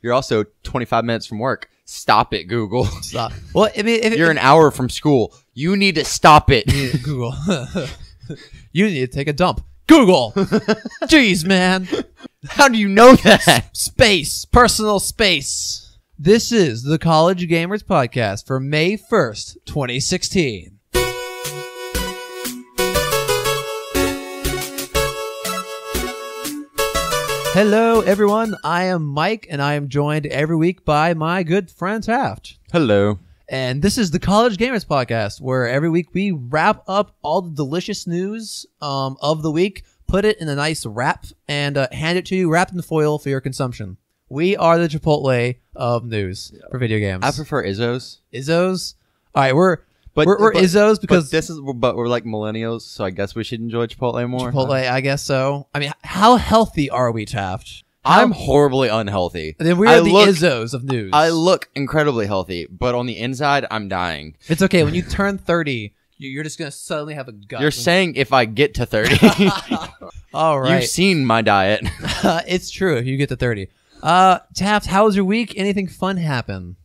You're also 25 minutes from work. Stop it, Google. Stop. Well, I mean, You're an hour from school. You need to stop it. Google. You need to take a dump. Google. Jeez, man. How do you know that? Space. Personal space. This is the College Gamers Podcast for May 1st, 2016. Hello, everyone. I am Mike, and I am joined every week by my good friend Taft. Hello. And this is the College Gamers Podcast, where every week we wrap up all the delicious news of the week, put it in a nice wrap, and hand it to you wrapped in foil for your consumption. We are the Chipotle of news for video games. I prefer Izzos. Izzos? All right, we're Izzos because but we're like millennials, so I guess we should enjoy Chipotle more. Chipotle, I guess so. I mean, how healthy are we, Taft? I'm horribly unhealthy. And then we are the Izzos of news. I look incredibly healthy, but on the inside, I'm dying. It's okay. When you turn 30, you're just going to suddenly have a gut. You're saying if I get to 30. All right. You've seen my diet. It's true if you get to 30. Taft, how was your week? Anything fun happen?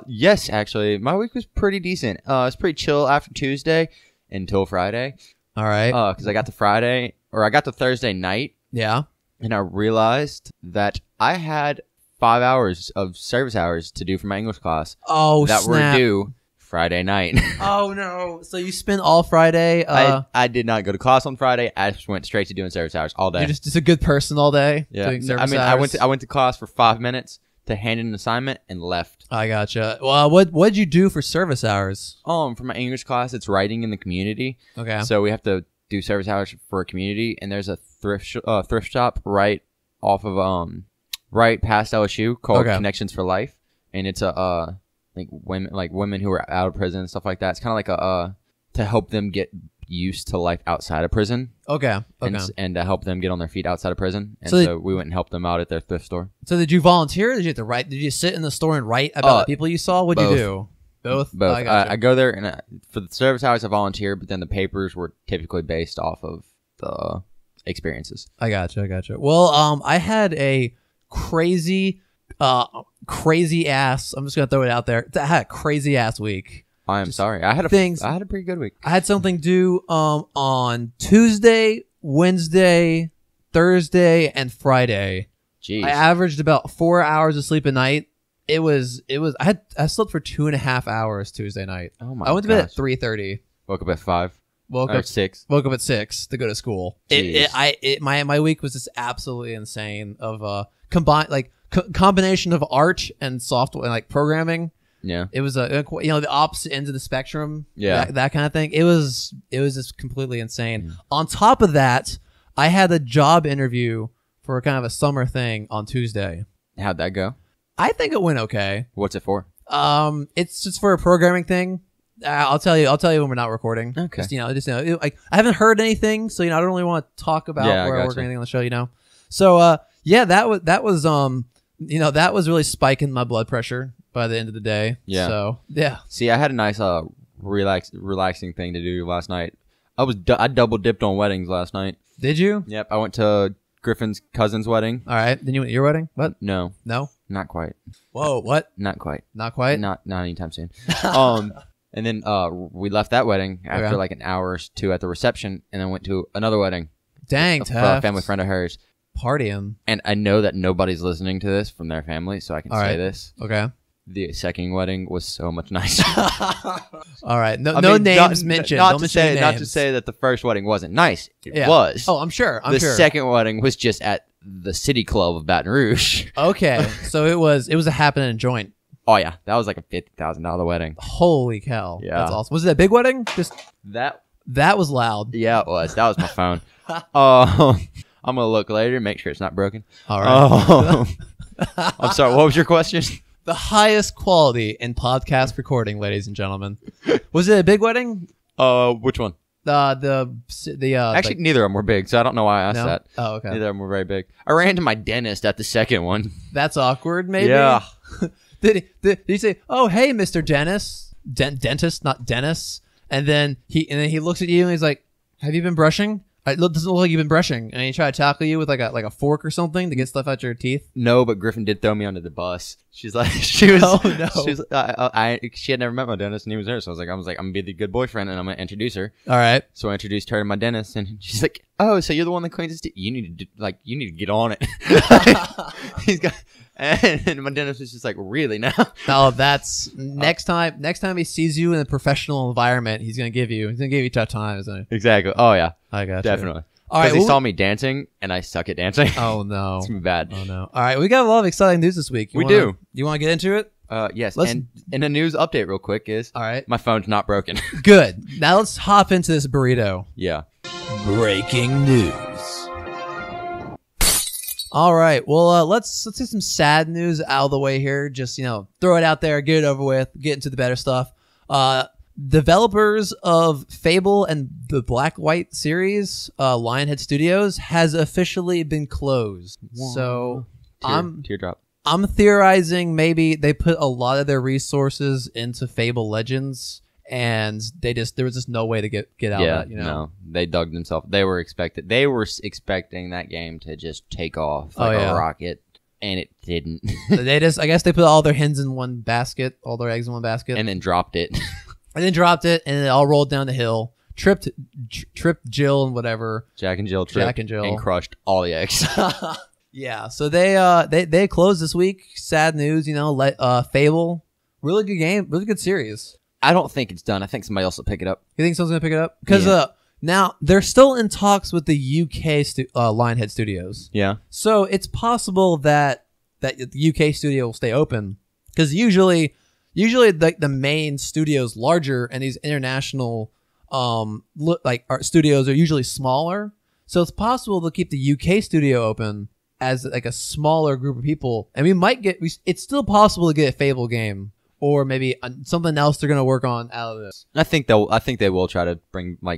Yes, actually. My week was pretty decent. It's pretty chill after Tuesday until Friday. All right. Because I got to Thursday night. Yeah. And I realized that I had 5 hours of service hours to do for my English class. Oh, that snap. were due Friday night. Oh, no. So you spent all Friday. I did not go to class on Friday. I just went straight to doing service hours all day. You're just a good person all day. Yeah. Doing service hours. I went to class for 5 minutes to hand in an assignment and left. I gotcha. Well, what'd you do for service hours? For my English class, it's writing in the community. Okay. So we have to do service hours for a community, and there's a thrift shop right off of right past LSU called Connections for Life, and it's like women who are out of prison and stuff like that. It's kind of like a to help them get used to life outside of prison. Okay. And to help them get on their feet outside of prison. And so so we went and helped them out at their thrift store. So did you volunteer? Or did you have to write? Did you sit in the store and write about the people you saw? What'd you do? Both. Both. I go there and for the service hours I volunteer, but then the papers were typically based off of the experiences. I gotcha. Well, I had a crazy ass. I'm just gonna throw it out there. I had a crazy ass week. I am sorry. I had a pretty good week. I had something due on Tuesday, Wednesday, Thursday, and Friday. Jeez. I averaged about 4 hours of sleep a night. It was. I slept for 2.5 hours Tuesday night. Oh my! I went to bed at 3:30. Woke up at 5. Woke up at 6. Woke up at 6 to go to school. My week was just absolutely insane. Of combination of art and software and like programming. Yeah. It was the opposite ends of the spectrum. Yeah. That kind of thing. It was just completely insane. On top of that, I had a job interview for kind of a summer thing on Tuesday. How'd that go? I think it went okay. What's it for? It's just for a programming thing. I'll tell you when we're not recording. Okay. Like I haven't heard anything, so I don't really want to talk about where I work or anything on the show. So that was really spiking my blood pressure by the end of the day. Yeah. So yeah. See, I had a nice relaxing thing to do last night. I double dipped on weddings last night. Did you? Yep. I went to Griffin's cousin's wedding. All right. Then you went to your wedding? What? No. Not quite. Whoa. What? Not quite. Not quite. Not anytime soon. And then we left that wedding after like an hour or two at the reception, and then went to another wedding. Dang, for a family friend of hers. Partying. And I know that nobody's listening to this from their family, so I can say this. Okay. The second wedding was so much nicer. All right. No names mentioned. Not to say that the first wedding wasn't nice. It was. Oh, I'm sure. The second wedding was just at the City Club of Baton Rouge. Okay. So it was a happening joint. Oh yeah, that was like a $50,000 wedding. Holy cow! Yeah, that's awesome. Was it a big wedding? Just that was loud. Yeah, it was. That was my phone. I'm gonna look later, make sure it's not broken. All right. I'm sorry. What was your question? The highest quality in podcast recording, ladies and gentlemen. Was it a big wedding? Which one? Actually, neither of them were big, so I don't know why I asked that. Oh, okay. Neither of them were very big. I ran to my dentist at the second one. That's awkward, maybe. Yeah. Did he say, "Oh, hey, Mr. Dennis, dentist, not Dennis"? And then he looks at you and he's like, "Have you been brushing? It doesn't look like you've been brushing, and he tried to tackle you with like a fork or something to get stuff out your teeth. No, but Griffin did throw me under the bus. She's like, she was. Oh no. She was. She had never met my dentist, and he was there. So I was like, I'm gonna be the good boyfriend, and I'm gonna introduce her. All right. So I introduced her to my dentist, and she's like, "Oh, so you're the one that cleans his teeth? You need to get on it." He's got. And my dentist was just like, "Really now?" No, that's next time he sees you in a professional environment, he's gonna give you a tough time, isn't he? Exactly. Oh yeah, I got definitely. All right, Because he saw me dancing, and I suck at dancing. Oh no, it's gonna be bad. Oh no. All right, we got a lot of exciting news this week. You want to get into it? Yes. And a news update real quick is all right. My phone's not broken. Good. Now let's hop into this burrito. Yeah. Breaking news. All right. Well, let's do some sad news out of the way here. Just throw it out there, get it over with, get into the better stuff. Developers of Fable and the Black White series, Lionhead Studios, has officially been closed. Whoa. So teardrop. I'm theorizing maybe they put a lot of their resources into Fable Legends, and there was just no way to get out of that. No, they dug themselves. They were expecting that game to just take off like a rocket, and it didn't. I guess they put all their hens in one basket, all their eggs in one basket, and then dropped it. And it all rolled down the hill, tripped Jill and whatever. Jack and Jill tripped and crushed all the eggs. Yeah, so they closed this week. Sad news, Fable, really good game, really good series. I don't think it's done. I think somebody else will pick it up. You think someone's gonna pick it up? Because now they're still in talks with the UK Lionhead Studios. Yeah. So it's possible that the UK studio will stay open, because usually the main studio's larger, and these international art studios are usually smaller. So it's possible to keep the UK studio open as like a smaller group of people, and it's still possible to get a Fable game, or maybe something else they're gonna work on out of this. I think they will try to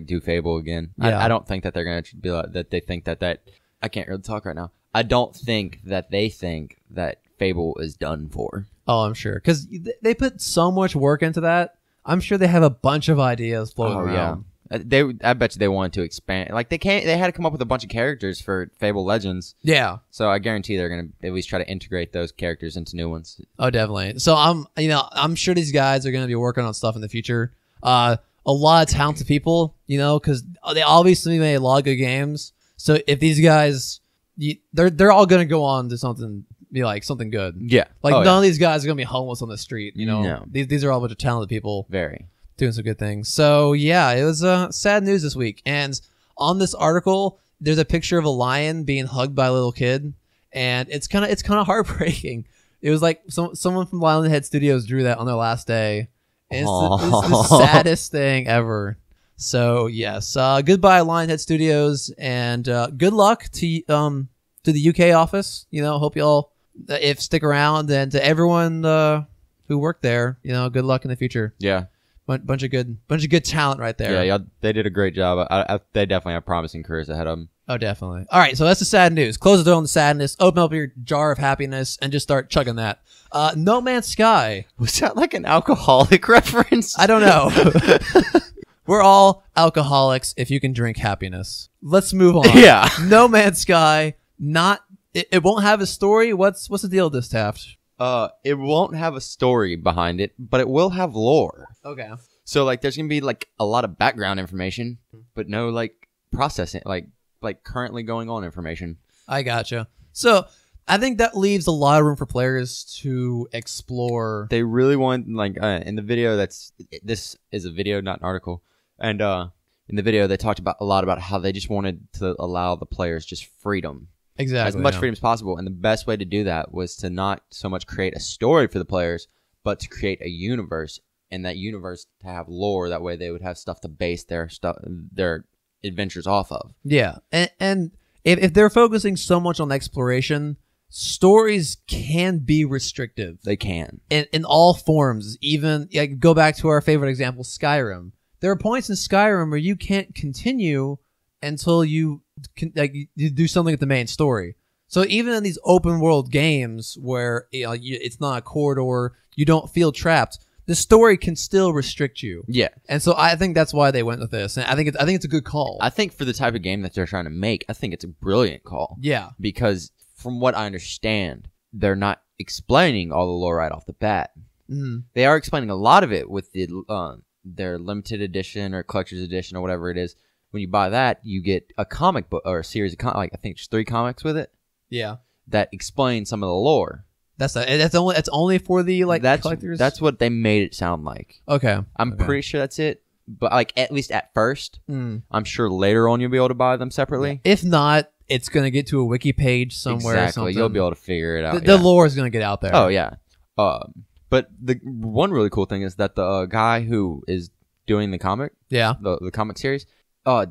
do Fable again. Yeah. I don't think that they're gonna be like that. They think that I can't really talk right now. I don't think that they think that Fable is done for. Oh, I'm sure, because they put so much work into that. I'm sure they have a bunch of ideas floating around. Yeah. I bet you they wanted to expand. Like they had to come up with a bunch of characters for Fable Legends. Yeah. So I guarantee they're gonna at least try to integrate those characters into new ones. Oh, definitely. So I'm sure these guys are gonna be working on stuff in the future. A lot of talented people, because they obviously made a lot of good games. So if these guys, they're all gonna go on to something. Be like something good. Yeah. Like none of these guys are gonna be homeless on the street. No. These are all a bunch of talented people. Very. Doing some good things. So yeah, it was sad news this week. And on this article, there's a picture of a lion being hugged by a little kid, and it's kind of heartbreaking. It was like someone from Lionhead Studios drew that on their last day, and it's the saddest thing ever. So yes, goodbye Lionhead Studios, and good luck to the UK office. Hope y'all stick around, and to everyone who worked there, good luck in the future. Yeah. Bunch of good talent right there. Yeah, they did a great job. They definitely have promising careers ahead of them. Oh, definitely. All right, so that's the sad news. Close the door on the sadness. Open up your jar of happiness and just start chugging that. No Man's Sky. Was that like an alcoholic reference? I don't know. We're all alcoholics if you can drink happiness. Let's move on. Yeah. No Man's Sky. It won't have a story. What's the deal with this, Taft? It won't have a story behind it, but it will have lore. Okay. So there's gonna be a lot of background information, but no processing, like currently going on information. I gotcha. So I think that leaves a lot of room for players to explore. They really want in the video this is a video, not an article, and in the video they talked a lot about how they just wanted to allow the players just freedom. Exactly. As much freedom as possible. And the best way to do that was to not so much create a story for the players, but to create a universe, and that universe to have lore. That way they would have stuff to base their adventures off of. Yeah. And if they're focusing so much on exploration, stories can be restrictive. They can. In all forms. Even go back to our favorite example, Skyrim. There are points in Skyrim where you can't continue until you do something with the main story. So even in these open world games where it's not a corridor, you don't feel trapped, the story can still restrict you. Yeah. And so I think that's why they went with this. And I think it's a good call. I think for the type of game that they're trying to make, I think it's a brilliant call. Yeah. Because from what I understand, they're not explaining all the lore right off the bat. Mm. They are explaining a lot of it with the their limited edition or collector's edition or whatever it is. When you buy that, you get a comic book or a series of I think there's 3 comics with it. Yeah. That explain some of the lore. That's only for the collectors. That's what they made it sound like. Okay. I'm pretty sure that's it. But at least at first, I'm sure later on you'll be able to buy them separately. If not, it's gonna get to a wiki page somewhere. Exactly. You'll be able to figure it out. The lore is gonna get out there. Oh yeah. But the one really cool thing is that the guy who is doing the comic, the comic series,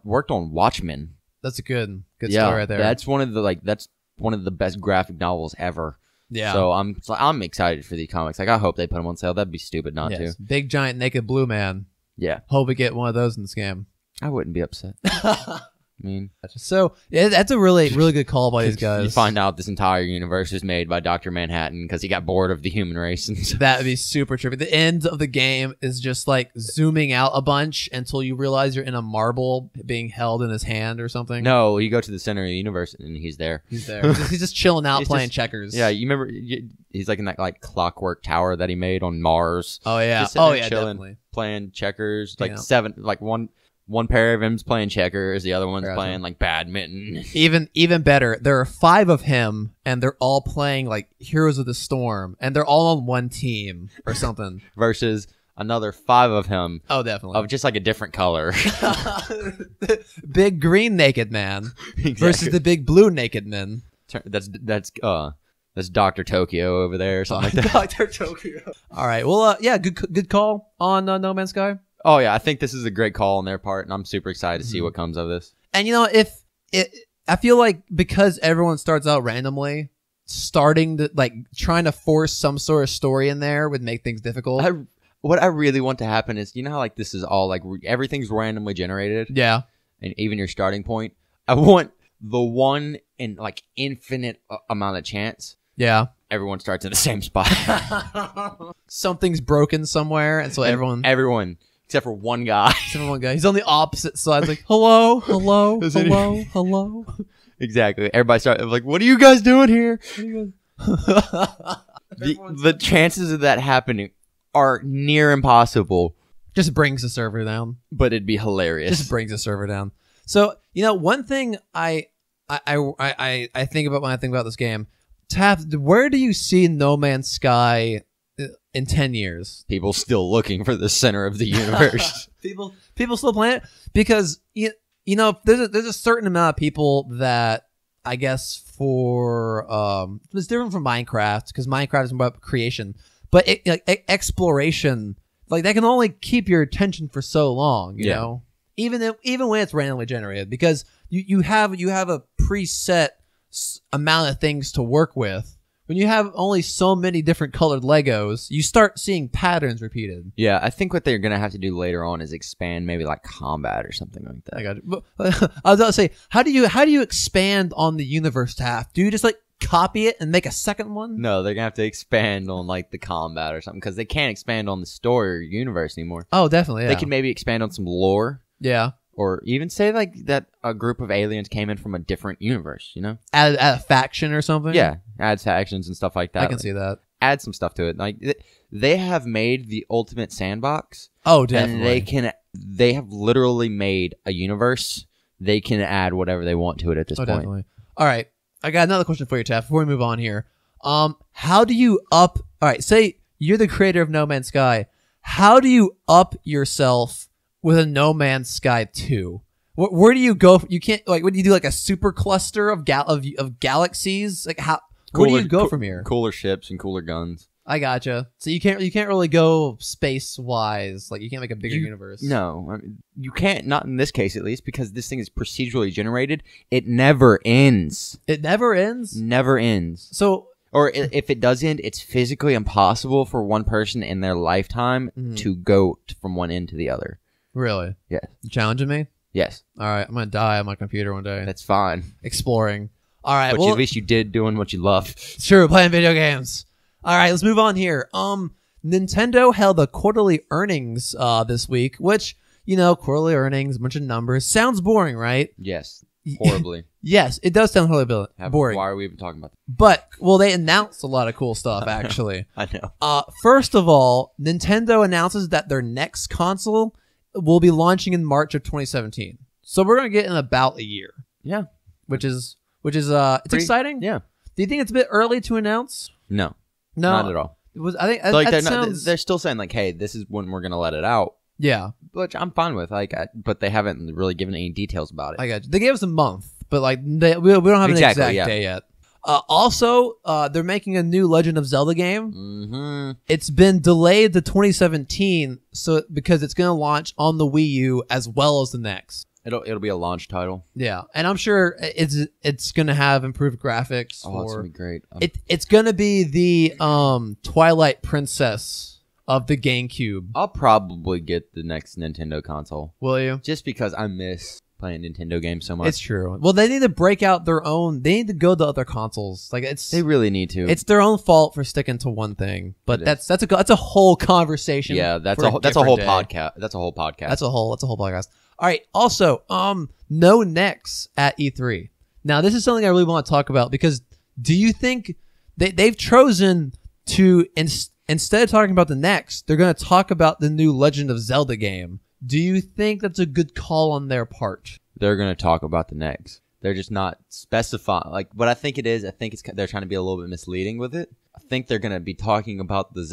worked on Watchmen. That's a good story right there. That's one of the best graphic novels ever. Yeah. So I'm excited for these comics. I hope they put them on sale. That'd be stupid not to. Big giant naked blue man. Yeah. Hope we get one of those in this game. I wouldn't be upset. I mean, so that's a really good call by these guys. You find out this entire universe is made by Dr. Manhattan because he got bored of the human race. That'd be super trippy. The end of the game is just like zooming out a bunch until you realize you're in a marble being held in his hand or something. No, you go to the center of the universe and he's there. He's there. He's just chilling out playing checkers. Yeah, you remember he's like in that clockwork tower that he made on Mars. Oh yeah. Chilling, definitely. Playing checkers, one pair of him's playing checkers, the other one's playing like badminton. Even better, there are 5 of him, and they're all playing like Heroes of the Storm, and they're all on one team or something. Versus another 5 of him. Oh, definitely. Of just like a different color. Big green naked man versus the big blue naked men. That's Dr. Tokyo over there or something like that. Dr. Tokyo. All right. Well, good call on No Man's Sky. Oh yeah, I think this is a great call on their part, and I'm super excited to see what comes of this. And I feel like because everyone starts out randomly, starting to trying to force some sort of story in there would make things difficult. What I really want to happen is, you know how this is all everything's randomly generated. Yeah. And even your starting point, I want the one in infinite amount of chance. Yeah. Everyone starts in the same spot. Something's broken somewhere, and so everyone. Except for one guy. He's on the opposite side. It's like, hello. Exactly. Everybody starts what are you guys doing here? The chances of that happening are near impossible. Just brings the server down. But it'd be hilarious. Just brings the server down. So, one thing I think about when I think about this game, Taft, where do you see No Man's Sky in 10 years? People still looking for the center of the universe. people still playing it because there's a certain amount of people that I guess for it's different from Minecraft because Minecraft is about creation, but exploration that can only keep your attention for so long. You know, even when it's randomly generated, because you have a preset amount of things to work with. When you have only so many different colored Legos, you start seeing patterns repeated. Yeah, I think what they're going to have to do later on is expand maybe combat or something like that. I got it. I was about to say, how do you expand on the universe, Taft? Do you just copy it and make a second one? No, they're going to have to expand on the combat or something because they can't expand on the story or universe anymore. Oh, definitely, yeah. They can maybe expand on some lore. Yeah. Or even say that a group of aliens came in from a different universe, Add a faction or something? Yeah, add factions and stuff like that. I can see that. Add some stuff to it. They have made the ultimate sandbox. Oh, definitely. And they have literally made a universe. They can add whatever they want to it at this point. Definitely. All right. I got another question for you, Taft, before we move on here. How do you all right, say you're the creator of No Man's Sky. How do you up yourself with a No Man's Sky 2? Where do you go? You can't what do you do? A super cluster of galaxies? Where do you go from here? Cooler ships and cooler guns. I gotcha. So you can't really go space wise. You can't make a bigger universe. No, you can't. Not in this case, at least, because this thing is procedurally generated. It never ends. It never ends. Never ends. So. Or if it does end, it's physically impossible for one person in their lifetime to go from one end to the other. Really? Yes. You challenging me? Yes. All right. I'm going to die on my computer one day. That's fine. Exploring. All right. But at least you did doing what you love. Sure. Playing video games. All right. Let's move on here. Nintendo held a quarterly earnings this week, which, quarterly earnings, a bunch of numbers. Sounds boring, right? Yes. Horribly. Yes, it does sound horribly boring. Why are we even talking about that? But, they announced a lot of cool stuff, actually. I know. First of all, Nintendo announces that their next console will be launching in March of 2017. So we're going to get in about a year. Yeah. Which is it's exciting. Yeah. Do you think it's a bit early to announce? No. No. Not at all. I think Like sounds... they're still saying like, hey, this is when we're going to let it out. Yeah. Which I'm fine with. But they haven't really given any details about it. I got you. They gave us a month, but we don't have an exact day yet. Also, they're making a new Legend of Zelda game. Mm-hmm. It's been delayed to 2017, because it's going to launch on the Wii U as well as the next. It'll be a launch title. Yeah, and I'm sure it's going to have improved graphics. Oh, it's gonna be great. It's going to be the Twilight Princess of the GameCube. I'll probably get the next Nintendo console. Will you? Just because I miss playing Nintendo games so much. It's true. Well, they need to break out their own. They need to go to other consoles. They really need to. It's their own fault for sticking to one thing. But that's a whole conversation. Yeah, that's a whole podcast. That's a whole podcast. That's a whole podcast. All right. Also, no Nex at E3. Now, this is something I really want to talk about, because do you think they've chosen to instead of talking about the Nex, they're going to talk about the new Legend of Zelda game? Do you think that's a good call on their part? They're going to talk about the Nex. They're just not specifying. Like, what I think it is, they're trying to be a little bit misleading with it. I think they're going to be talking about the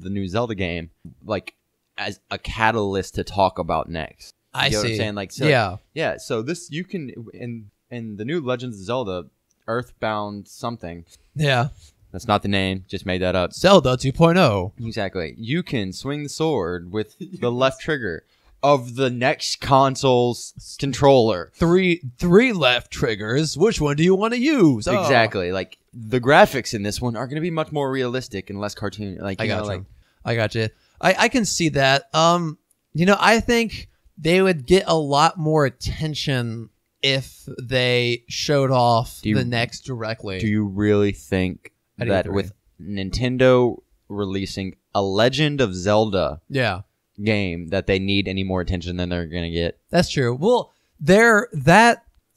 new Zelda game, like, as a catalyst to talk about Nex. I see. What I'm saying? Like, so, yeah. So this, you can, in the new Legends of Zelda, Earthbound something. Yeah. That's not the name. Just made that up. Zelda 2.0. Exactly. You can swing the sword with the left trigger of the next console's controller. Three left triggers. Which one do you want to use? Exactly. Like, the graphics in this one are going to be much more realistic and less cartoon. Like, I got you. I can see that. I think they would get a lot more attention if they showed off the Nex directly. Do you really think that with Nintendo releasing a Legend of Zelda game that they need any more attention than they're going to get? That's true. Well, when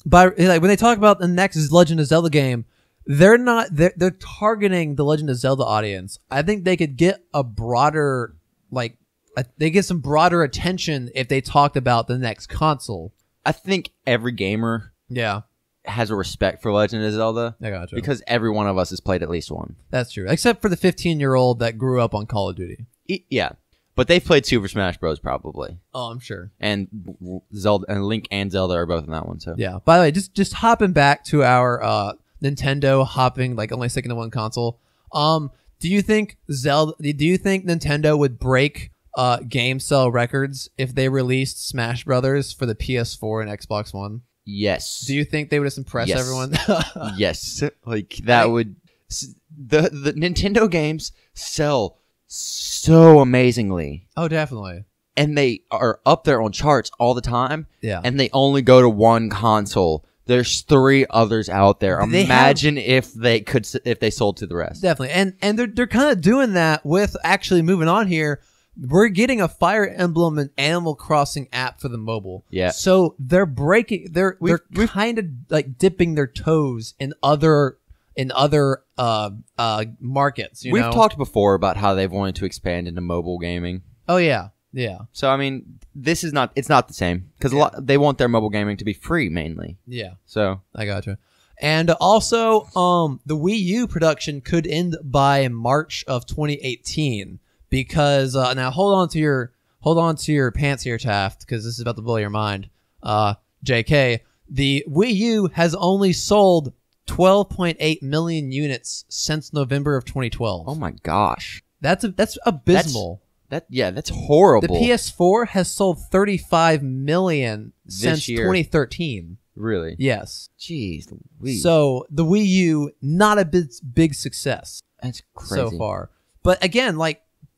they talk about the next Legend of Zelda game, they're targeting the Legend of Zelda audience. I think they could get a broader, they get some broader attention if they talked about the next console. I think every gamer has a respect for Legend of Zelda. I gotcha. Because every one of us has played at least one. That's true. Except for the 15-year-old that grew up on Call of Duty. Yeah. But they've played Super Smash Bros. Probably. Oh, I'm sure. And Zelda and Link and Zelda are both in that one. So yeah. By the way, just hopping back to our Nintendo hopping, only sticking to one console. Do you think Nintendo would break game sell records if they released Smash Brothers for the PS4 and Xbox One? Yes. Do you think they would just impress everyone? Yes. That would. The Nintendo games sell so amazingly. Oh, definitely. And they are up there on charts all the time. Yeah. And they only go to one console. There's 3 others out there. Imagine if they sold to the rest. Definitely. And they're kind of doing that with, actually moving on here, we're getting a Fire Emblem and Animal Crossing app for the mobile. Yeah. So they're kind of dipping their toes in other markets. We've talked before about how they've wanted to expand into mobile gaming. Oh yeah. Yeah. So I mean, it's not the same because they want their mobile gaming to be free mainly. Yeah. So I gotcha. And also, the Wii U production could end by March of 2018 because now hold on to your pants here, Taft, because this is about to blow your mind. JK, the Wii U has only sold 12.8 million units since November of 2012. Oh my gosh, that's abysmal. That's horrible. The PS4 has sold 35 million since 2013. Really? Yes. Jeez. So the Wii U, not a big success. That's crazy so far. But again,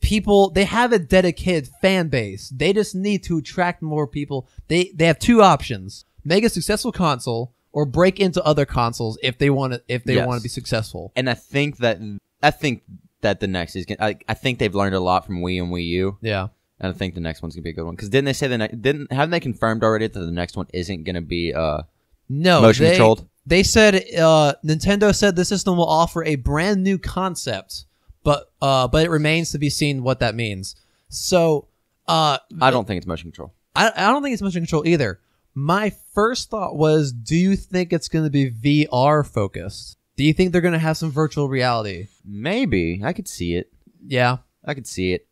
people, they have a dedicated fan base. They just need to attract more people. They have 2 options: make a successful console or break into other consoles if they want to be successful. And I think that the next is gonna. I think they've learned a lot from Wii and Wii U. Yeah. And I think the next one's gonna be a good one. Because didn't they say haven't they confirmed already that the next one isn't gonna be no motion controlled? They said Nintendo said the system will offer a brand new concept, but it remains to be seen what that means. So I don't think it's motion control. I don't think it's motion control either. My first thought was, do you think it's going to be VR focused? Do you think they're going to have some virtual reality? Maybe. I could see it. Yeah. I could see it.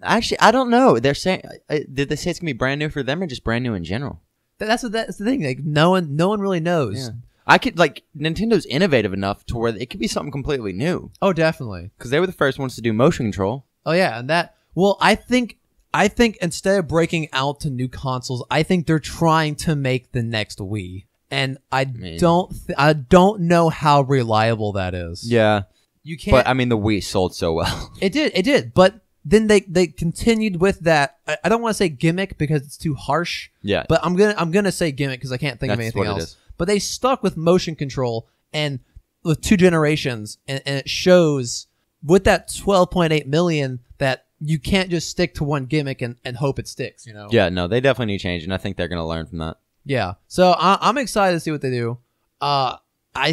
Actually, I don't know. They're saying, did they say it's going to be brand new for them or just brand new in general? That's the thing. Like no one really knows. Yeah. I could Nintendo's innovative enough to where it could be something completely new. Oh, definitely. Because they were the first ones to do motion control. Oh yeah, and that. Well, I think instead of breaking out to new consoles, I think they're trying to make the next Wii, and I don't know how reliable that is. Yeah, you can't. But I mean, the Wii sold so well. It did. But then they continued with that. I don't want to say gimmick because it's too harsh. Yeah. But I'm gonna say gimmick because I can't think of anything else. But they stuck with motion control and with 2 generations, and it shows with that 12.8 million that you can't just stick to one gimmick and hope it sticks, you know? Yeah, no, they definitely need change, and I think they're going to learn from that. Yeah. So I'm excited to see what they do. I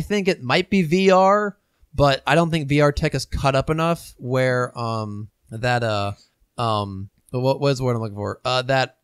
think it might be VR, but I don't think VR tech is cut up enough where what was the word I'm looking for? That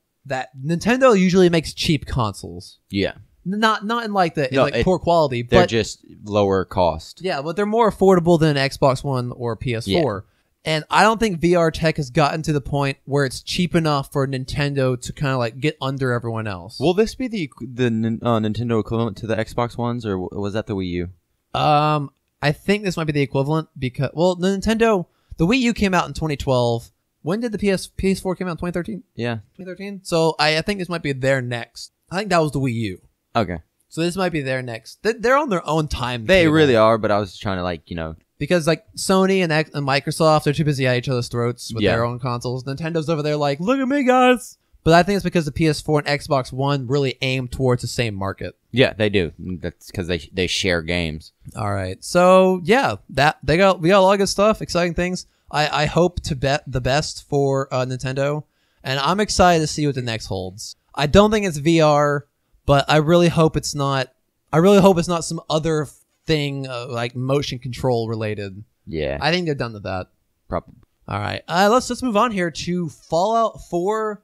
Nintendo usually makes cheap consoles. Yeah. Not in like poor quality, but they're just lower cost. Yeah, but they're more affordable than Xbox One or PS4. Yeah. And I don't think VR tech has gotten to the point where it's cheap enough for Nintendo to kind of like get under everyone else. Will this be the Nintendo equivalent to the Xbox Ones, or was that the Wii U? I think this might be the equivalent because the Wii U came out in 2012. When did the PS4 came out? 2013. Yeah, 2013. So I think this might be their next. I think that was the Wii U. Okay. So this might be their next. They're on their own time. They really are, but I was trying to because like Sony and Microsoft are too busy at each other's throats with their own consoles. Nintendo's over there like, look at me, guys. But I think it's because the PS4 and Xbox One really aim towards the same market. Yeah, they do. That's because they share games. All right. So yeah, we got a lot of good stuff, exciting things. I hope to bet the best for Nintendo, and I'm excited to see what the next holds. I don't think it's VR, but I really hope it's not. I really hope it's not some other thing like motion control related. Yeah, I think they're done with that. Probably. All right, let's move on here to Fallout 4.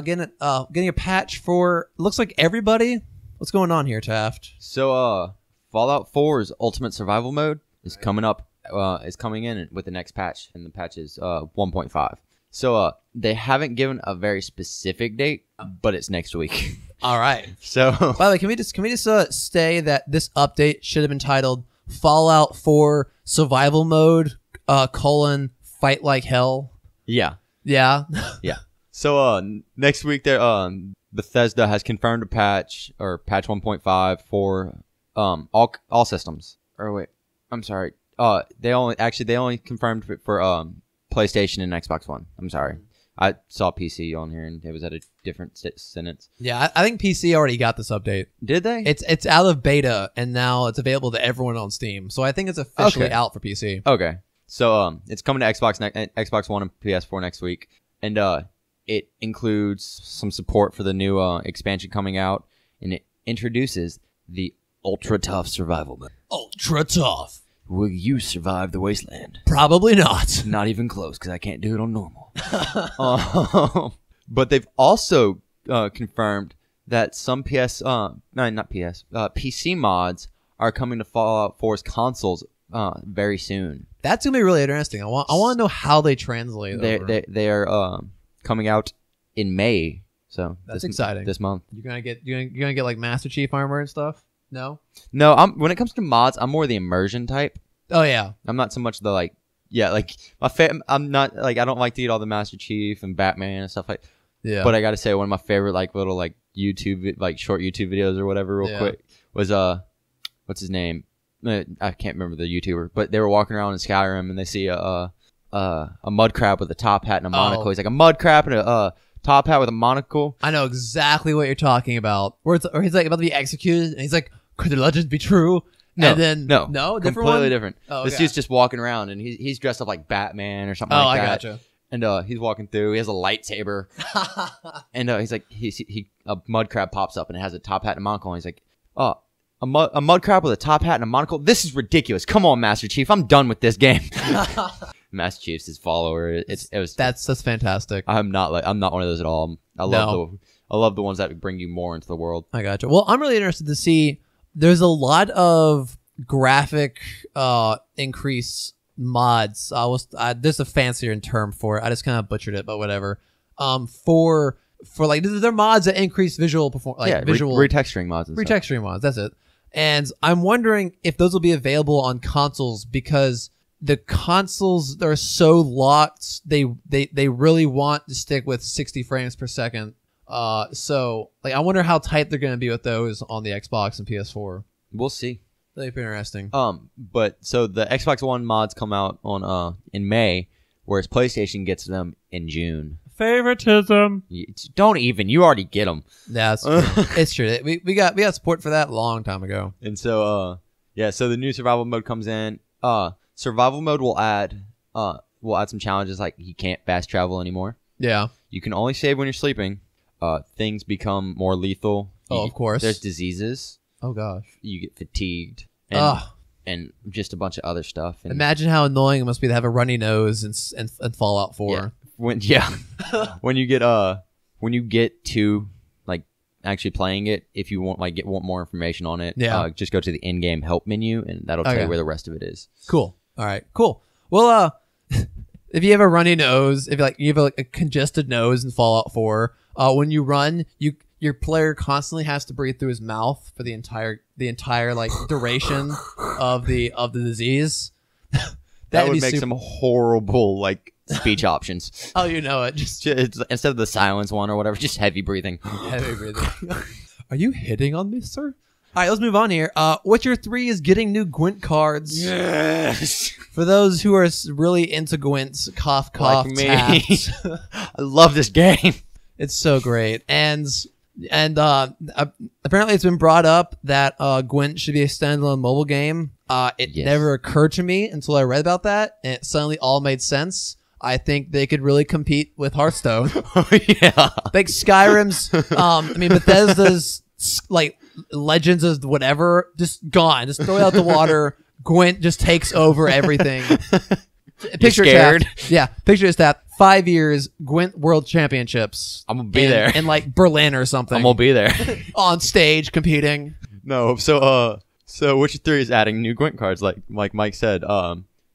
Getting a patch for looks like everybody. What's going on here, Taft? So Fallout 4's Ultimate Survival Mode is coming up. Is coming in with the next patch, and the patch is 1.5. So they haven't given a very specific date, but it's next week. All right. So by the way, can we just say that this update should have been titled Fallout 4 Survival Mode: Fight Like Hell? Yeah. Yeah. Yeah. So next week there Bethesda has confirmed a patch 1.5 for all systems. Or wait, I'm sorry. They only confirmed it for PlayStation and Xbox One. I'm sorry. I saw PC on here and it was at a different sentence. Yeah, I think PC already got this update. Did they? It's out of beta and now it's available to everyone on Steam. So I think it's officially out for PC. Okay. So it's coming to Xbox One and PS4 next week, and it includes some support for the new expansion coming out, and it introduces the Ultra Tough Survival Mode. Ultra Tough. Will you survive the wasteland? Probably not. Not even close, because I can't do it on normal. But they've also confirmed that some PC mods are coming to Fallout 4's consoles very soon. That's gonna be really interesting. I want to know how they translate. They are coming out in May, so that's exciting. This month, you're gonna get like Master Chief armor and stuff. No. When it comes to mods, I'm more the immersion type. Oh yeah. I'm not so much the I'm not like I don't like to eat all the Master Chief and Batman and stuff like. Yeah. But I gotta say one of my favorite little YouTube short YouTube videos or whatever real quick was what's his name? I can't remember the YouTuber, but they were walking around in Skyrim and they see a mud crab with a top hat and a monocle. He's like a mud crab and a top hat with a monocle. I know exactly what you're talking about. Or he's like about to be executed, and he's like, "Could the legend be true?" No, and then no, different completely one? different. Oh, This okay. dude's just walking around, and he's dressed up like Batman or something Oh, like I that. gotcha. And he's walking through. He has a lightsaber, and he's like, a mud crab pops up, and it has a top hat and a monocle. And he's like, "Oh, a mud crab with a top hat and a monocle. This is ridiculous. Come on, Master Chief. I'm done with this game." Master Chief's his follower. It was. That's fantastic. I'm not one of those at all. I love the ones that bring you more into the world. I gotcha. Well, I'm really interested to see. There's a lot of graphic increase mods. There's a fancier term for it. I just kind of butchered it, but whatever. For like they're mods that increase visual visual retexturing mods. Retexturing mods. That's it. And I'm wondering if those will be available on consoles because the consoles are so locked. They really want to stick with 60 frames per second. So like I wonder how tight they're going to be with those on the Xbox and PS4. We'll see. That'd be interesting. But so the Xbox One mods come out on in May, whereas PlayStation gets them in June. Favoritism. Don't even. You already get them. Yeah, it's true. It's true. We got support for that a long time ago. And so so the new survival mode comes in. Survival mode will add some challenges like you can't fast travel anymore. Yeah. You can only save when you're sleeping. Things become more lethal. Of course. There's diseases. Oh gosh. You get fatigued. And just a bunch of other stuff. And imagine how annoying it must be to have a runny nose and Fallout 4. Yeah. when you get to like actually playing it, if you want more information on it, just go to the in-game help menu and that'll tell you where the rest of it is. Cool. All right. Cool. Well, if you have a runny nose, if you have a congested nose in Fallout 4, when you run, your player constantly has to breathe through his mouth for the entire like duration of the disease. that would make some horrible like speech options. Oh, you know it. Just instead of the silence one or whatever, just heavy breathing. Heavy breathing. Are you hitting on me, sir? All right, let's move on here. Witcher 3 is getting new Gwent cards. Yes. For those who are really into Gwent, cough, like me. taps. I love this game. It's so great. And apparently it's been brought up that Gwent should be a standalone mobile game. It never occurred to me until I read about that, and it suddenly all made sense. I think they could really compete with Hearthstone. Yeah. Like Skyrim's, Bethesda's like Legends of whatever, just gone. Just throw it out the water. Gwent just takes over everything. Picture scared? Yeah, picture that. 5 years, Gwent World Championships. I'm gonna be there. In like Berlin or something. I'm gonna be there. On stage competing. No, so Witcher 3 is adding new Gwent cards, like Mike said.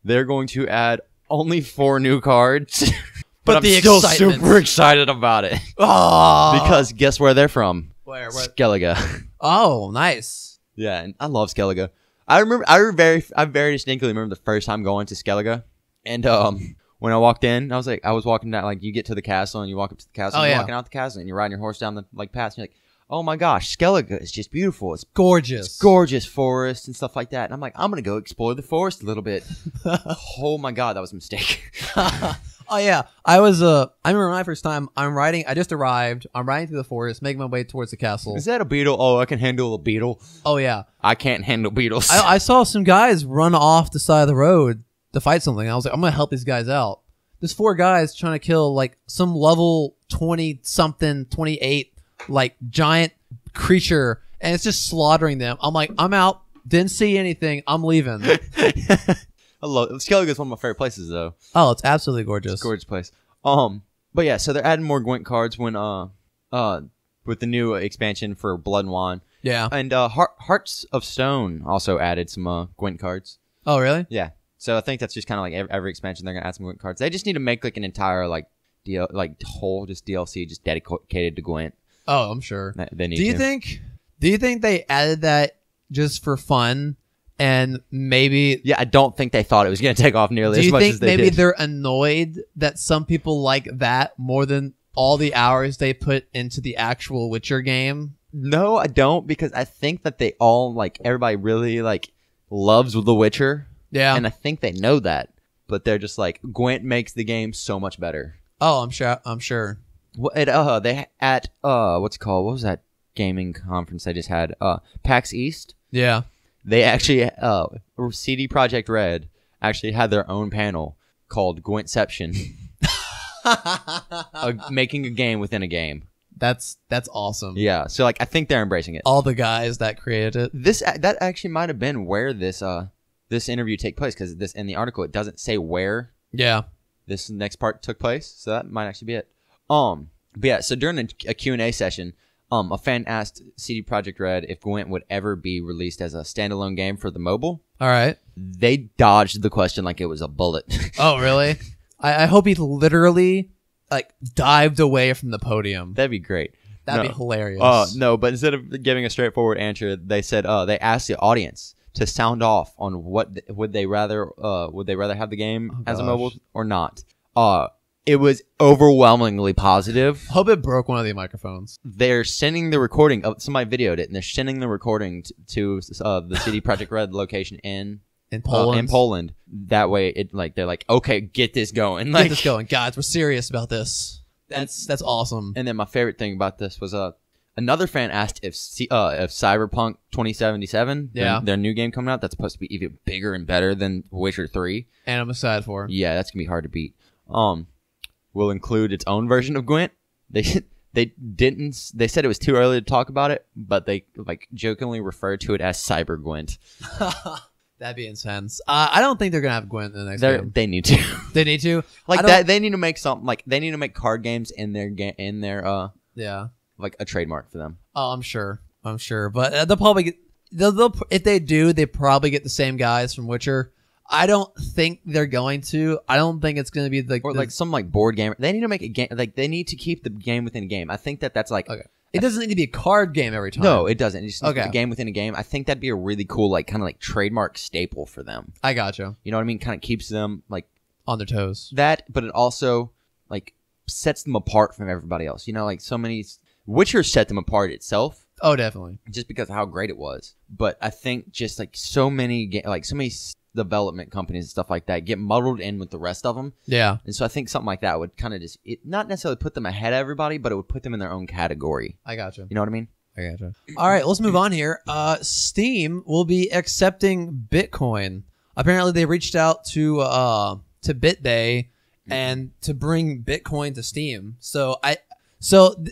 They're going to add only 4 new cards. but I'm still super excited about it. Oh, because guess where they're from? Where? Skellige. Oh, nice. Yeah, and I love Skellige. I very distinctly remember the first time going to Skellige, and when I walked in, I was walking down, like you get to the castle and you walk up to the castle, and you're walking out the castle and you're riding your horse down the path, and you're like, oh my gosh, Skellige is just beautiful. It's gorgeous. It's gorgeous forest and stuff like that. And I'm like, I'm gonna go explore the forest a little bit. Oh my god, that was a mistake. Oh yeah, I remember my first time. I just arrived. I'm riding through the forest, making my way towards the castle. Is that a beetle? Oh, I can handle a beetle. Oh yeah, I can't handle beetles. I saw some guys run off the side of the road to fight something. I was like, I'm gonna help these guys out. There's 4 guys trying to kill like some level 20 something, 28 like giant creature, and it's just slaughtering them. I'm like, I'm out. Didn't see anything. I'm leaving. I love Skellige is one of my favorite places though. Oh, it's absolutely gorgeous. It's a gorgeous place. But yeah, so they're adding more Gwent cards when with the new expansion for Blood and Wine. Yeah. And Hearts of Stone also added some Gwent cards. Oh, really? Yeah. So I think that's just kind of like every expansion they're gonna add some Gwent cards. They just need to make like an entire whole DLC just dedicated to Gwent. Oh, I'm sure. They need. Do you think they added that just for fun? And maybe... Yeah, I don't think they thought it was going to take off nearly as much as they did. Do you think maybe they're annoyed that some people like that more than all the hours they put into the actual Witcher game? No, I don't, because I think that they all, everybody really, loves The Witcher. Yeah. And I think they know that. But they're just like, Gwent makes the game so much better. Oh, I'm sure. Well, they what's it called? What was that gaming conference they just had? PAX East? Yeah. They actually, CD Projekt Red actually had their own panel called Gwentception, making a game within a game. That's awesome. Yeah, so like I think they're embracing it. All the guys that created it. That actually might have been where this interview take place, because this in the article it doesn't say where. Yeah. This next part took place, so that might actually be it. But yeah, so during a Q&A session, a fan asked CD Projekt Red if Gwent would ever be released as a standalone game for the mobile. All right. They dodged the question like it was a bullet. Oh, really? I hope he literally like dived away from the podium. That'd be great. That'd be hilarious. No, but instead of giving a straightforward answer, they said they asked the audience to sound off on what would they rather have the game as a mobile or not. It was overwhelmingly positive. Hope it broke one of the microphones. They're sending the recording. Somebody videoed it, and they're sending the recording to the CD Projekt Red location in Poland. That way, they're like, okay, get this going. Get this going, guys. We're serious about this. That's awesome. And then my favorite thing about this was another fan asked if Cyberpunk 2077, their new game coming out, that's supposed to be even bigger and better than Witcher 3. And I'm excited for. Yeah, that's gonna be hard to beat. Will include its own version of Gwent. They said it was too early to talk about it, but they like jokingly referred to it as Cyber Gwent. That'd be intense. I don't think they're gonna have Gwent in the next game. They need to. They need to. Like that. They need to make something. Like they need to make card games in their yeah, like a trademark for them. Oh, I'm sure. But they'll probably they'll if they do, they probably get the same guys from Witcher. I don't think they're going to. I don't think it's going to be like some like board game. They need to make a game. Like they need to keep the game within a game. I think that's like okay. It doesn't need to be a card game every time. No, it doesn't. It's just a game within a game. I think that'd be a really cool like kind of like trademark staple for them. I gotcha. You know what I mean? Kind of keeps them like on their toes. That, but it also like sets them apart from everybody else. You know, like so many Witcher set them apart itself. Oh, definitely. Just because of how great it was. But I think just like so many development companies and stuff like that get muddled in with the rest of them. Yeah. And so I think something like that would kind of not necessarily put them ahead of everybody, but it would put them in their own category. I gotcha. You know what I mean? I gotcha. All right, let's move on here. Steam will be accepting Bitcoin. Apparently they reached out to BitDay and to bring Bitcoin to Steam. So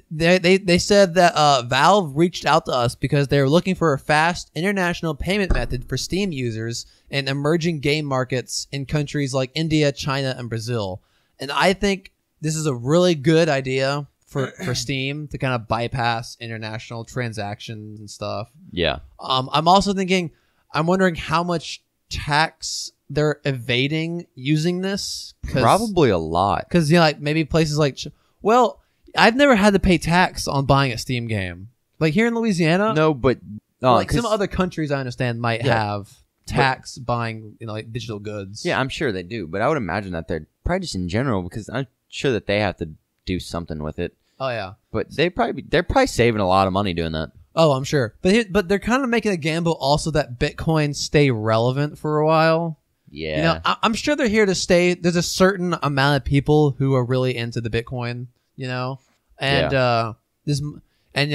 they said that Valve reached out to us because they were looking for a fast international payment method for Steam users in emerging game markets in countries like India, China, and Brazil. And I think this is a really good idea for Steam to kind of bypass international transactions and stuff. Yeah. I'm also thinking, I'm wondering how much tax they're evading using this. Probably a lot. Because, like maybe places like, I've never had to pay tax on buying a Steam game. Like here in Louisiana? No, but like some other countries I understand might have tax buying, like digital goods. Yeah, I'm sure they do, but I would imagine that they're probably just in general because I'm sure that they have to do something with it. Oh yeah. But they're probably saving a lot of money doing that. Oh, I'm sure. But they're kind of making a gamble also that Bitcoin stay relevant for a while. Yeah. I'm sure they're here to stay. There's a certain amount of people who are really into the Bitcoin. And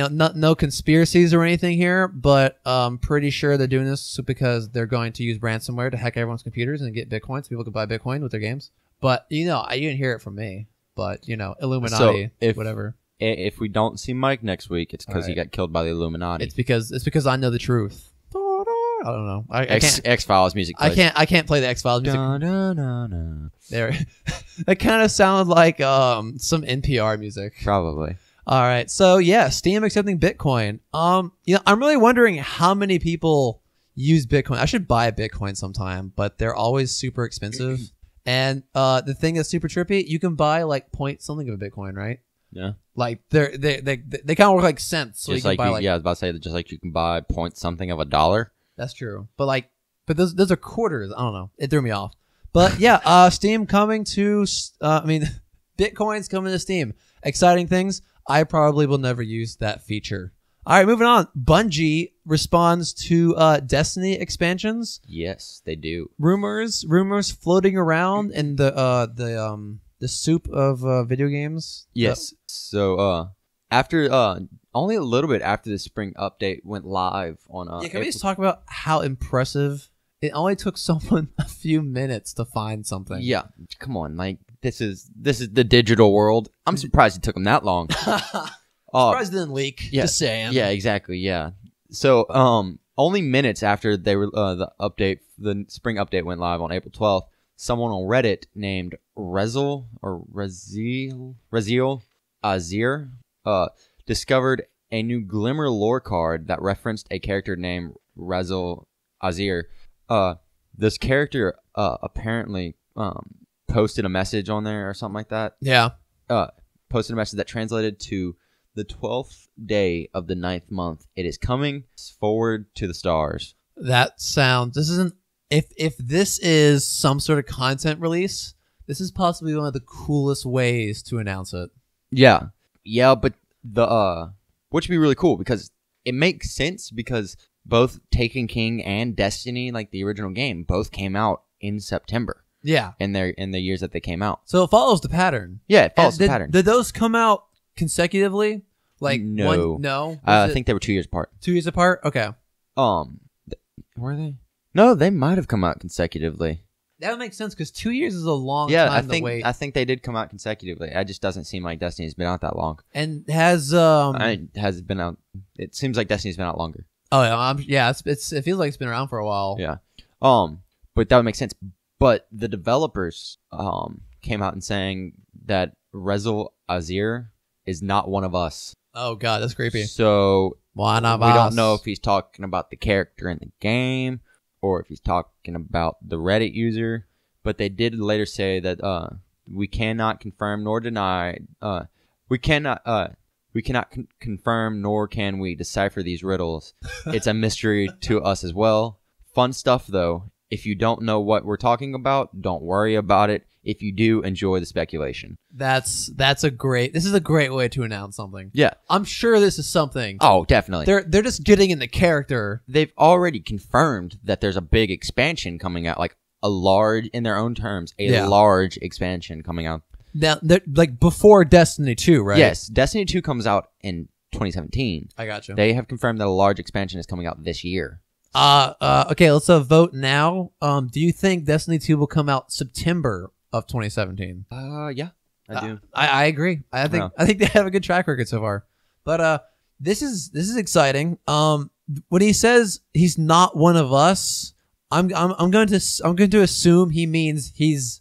no conspiracies or anything here, but I'm pretty sure they're doing this because they're going to use ransomware to hack everyone's computers and get Bitcoin so people can buy Bitcoin with their games. But you didn't hear it from me. But Illuminati, so whatever. If we don't see Mike next week, it's because he got killed by the Illuminati. It's because I know the truth. I don't know. X-Files music. Plays. I can't play the X-Files music. There, that kind of sounded like some NPR music. Probably. All right. So yeah, Steam accepting Bitcoin. I'm really wondering how many people use Bitcoin. I should buy a Bitcoin sometime, but they're always super expensive. And the thing that's super trippy, you can buy like point something of a Bitcoin, right? Yeah. Like they kind of work like cents. So just you can buy I was about to say that just like you can buy point something of a dollar. That's true. But those are quarters. I don't know. It threw me off. But yeah, Steam coming to, Bitcoin's coming to Steam. Exciting things. I probably will never use that feature. All right, moving on. Bungie responds to Destiny expansions. Yes, they do. Rumors floating around in the soup of video games. Yes. So after only a little bit after the spring update went live on can we just talk about how impressive it only took someone a few minutes to find something? Yeah, come on, like this is the digital world. I'm surprised it took them that long. Surprised it didn't leak. Yeah, just saying. Yeah, exactly. Yeah. So only minutes after they were the spring update went live on April 12th, someone on Reddit named Raziel Azir discovered a new Glimmer lore card that referenced a character named Raziel Azir. This character apparently posted a message on there or something like that. Yeah. Posted a message that translated to the 12th day of the 9th month. It is coming forward to the stars. That sounds. This isn't. If this is some sort of content release, this is possibly one of the coolest ways to announce it. Yeah, but which would be really cool because it makes sense because both Taken King and Destiny, like the original game, both came out in September. Yeah, in the years that they came out. So it follows the pattern. Yeah, it follows the pattern. Did those come out consecutively? Like no, no. I think they were 2 years apart. 2 years apart. Okay. Were they? No, they might have come out consecutively. That would make sense because 2 years is a long time to wait. I think they did come out consecutively. It just doesn't seem like Destiny's been out that long. And has it been out? It seems like Destiny's been out longer. Oh yeah, it feels like it's been around for a while. Yeah. But that would make sense. But the developers came out and saying that Raziel Azir is not one of us. Oh god, that's creepy. So one of we us. don't know if he's talking about the character in the game or if he's talking about the Reddit user. But they did later say that we cannot confirm nor deny. We cannot confirm nor can we decipher these riddles. It's a mystery to us as well. Fun stuff though. If you don't know what we're talking about, don't worry about it. If you do, enjoy the speculation. This is a great way to announce something. Yeah. I'm sure this is something. Oh, definitely. They're just getting in the character. They've already confirmed that there's a big expansion coming out, like a large, in their own terms, large expansion coming out. Now, like before Destiny 2, right? Yes. Destiny 2 comes out in 2017. I got you. They have confirmed that a large expansion is coming out this year. Okay, let's vote now. Do you think Destiny 2 will come out September of 2017? Yeah, I do. I agree. I think they have a good track record so far. But this is exciting. When he says he's not one of us, I'm going to assume he means his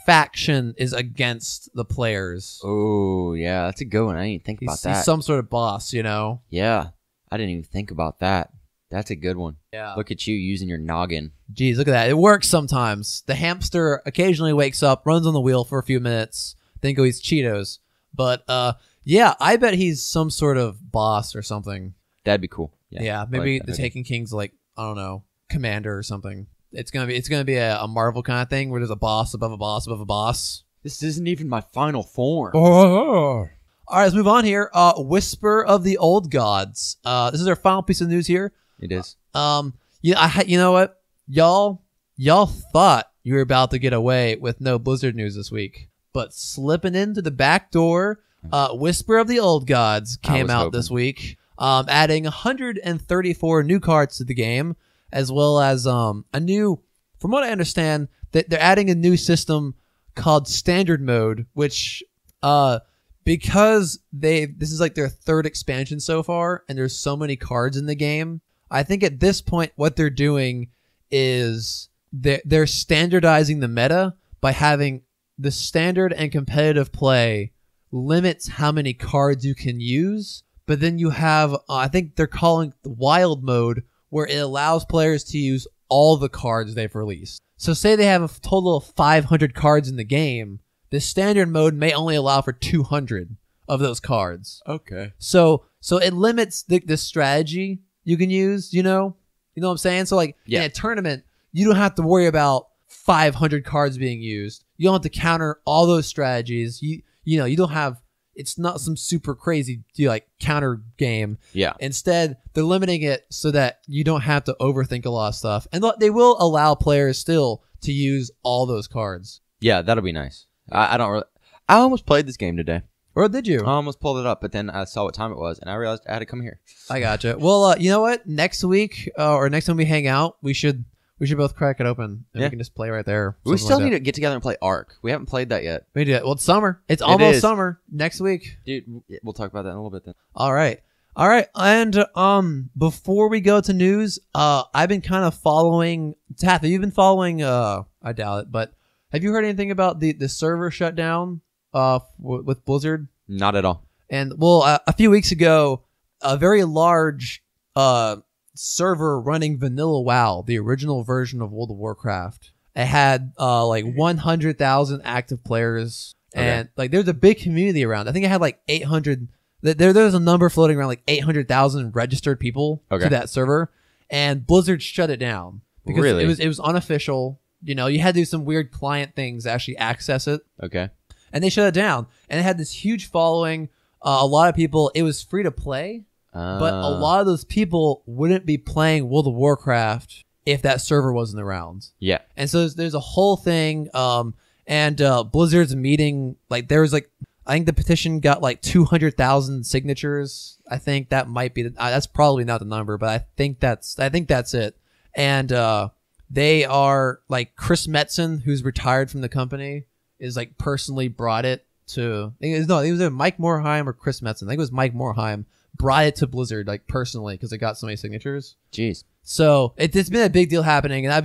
faction is against the players. Oh, yeah, that's a good one. I didn't think about that. He's some sort of boss, you know? Yeah, I didn't even think about that. That's a good one. Yeah. Look at you using your noggin. Jeez, look at that. It works sometimes. The hamster occasionally wakes up, runs on the wheel for a few minutes, then goes eat Cheetos. But yeah, I bet he's some sort of boss or something. That'd be cool. Yeah, maybe the Taken King's like, I don't know, commander or something. It's gonna be a Marvel kind of thing where there's a boss above a boss above a boss. This isn't even my final form. Oh. All right, let's move on here. Whisper of the Old Gods. This is our final piece of news here. It is. You know what? Y'all thought you were about to get away with no Blizzard news this week, but slipping into the back door, Whisper of the Old Gods came out this week, adding 134 new cards to the game, as well as a new, from what I understand, that they're adding a new system called Standard Mode, which because this is like their third expansion so far, and there's so many cards in the game. I think at this point, what they're doing is they're standardizing the meta by having the standard and competitive play limits how many cards you can use. But then you have, I think they're calling the wild mode, where it allows players to use all the cards they've released. So say they have a total of 500 cards in the game. The standard mode may only allow for 200 of those cards. Okay. So it limits the strategy you can use, you know what I'm saying? So like in a tournament, you don't have to worry about 500 cards being used. You don't have to counter all those strategies. You don't have, it's not some super crazy like counter game. Yeah. Instead, they're limiting it so that you don't have to overthink a lot of stuff. And they will allow players still to use all those cards. Yeah, that'll be nice. I almost played this game today. Or did you? I almost pulled it up, but then I saw what time it was, and I realized I had to come here. I gotcha. Well, you know what? Next week or next time we hang out, we should both crack it open and we can just play right there. We still need to get together and play Ark. We haven't played that yet. We do it. Well, it's summer. It's almost summer. Next week, dude. We'll talk about that in a little bit then. All right. And before we go to news, I've been kind of following. Taff, have you been following? I doubt it, but have you heard anything about the server shutdown with Blizzard? Not at all. And well, a few weeks ago, a very large server running Vanilla WoW, the original version of World of Warcraft, it had like 100,000 active players, and like there's a big community around. I think it had like 800. There's a number floating around like 800,000 registered people to that server, and Blizzard shut it down because it was unofficial. You know, you had to do some weird client things to actually access it. Okay. And they shut it down, and it had this huge following. A lot of people. It was free to play, but a lot of those people wouldn't be playing World of Warcraft if that server wasn't around. Yeah. And so there's a whole thing. And Blizzard's meeting, like there was like. I think the petition got like 200,000 signatures. I think that might be that's probably not the number, but I think that's it. And they are like Chris Metzen, who's retired from the company, is like personally brought it to. It was either Mike Morhaime or Chris Metzen. I think it was Mike Morhaime brought it to Blizzard like personally because it got so many signatures. Jeez. So it's been a big deal happening, and I've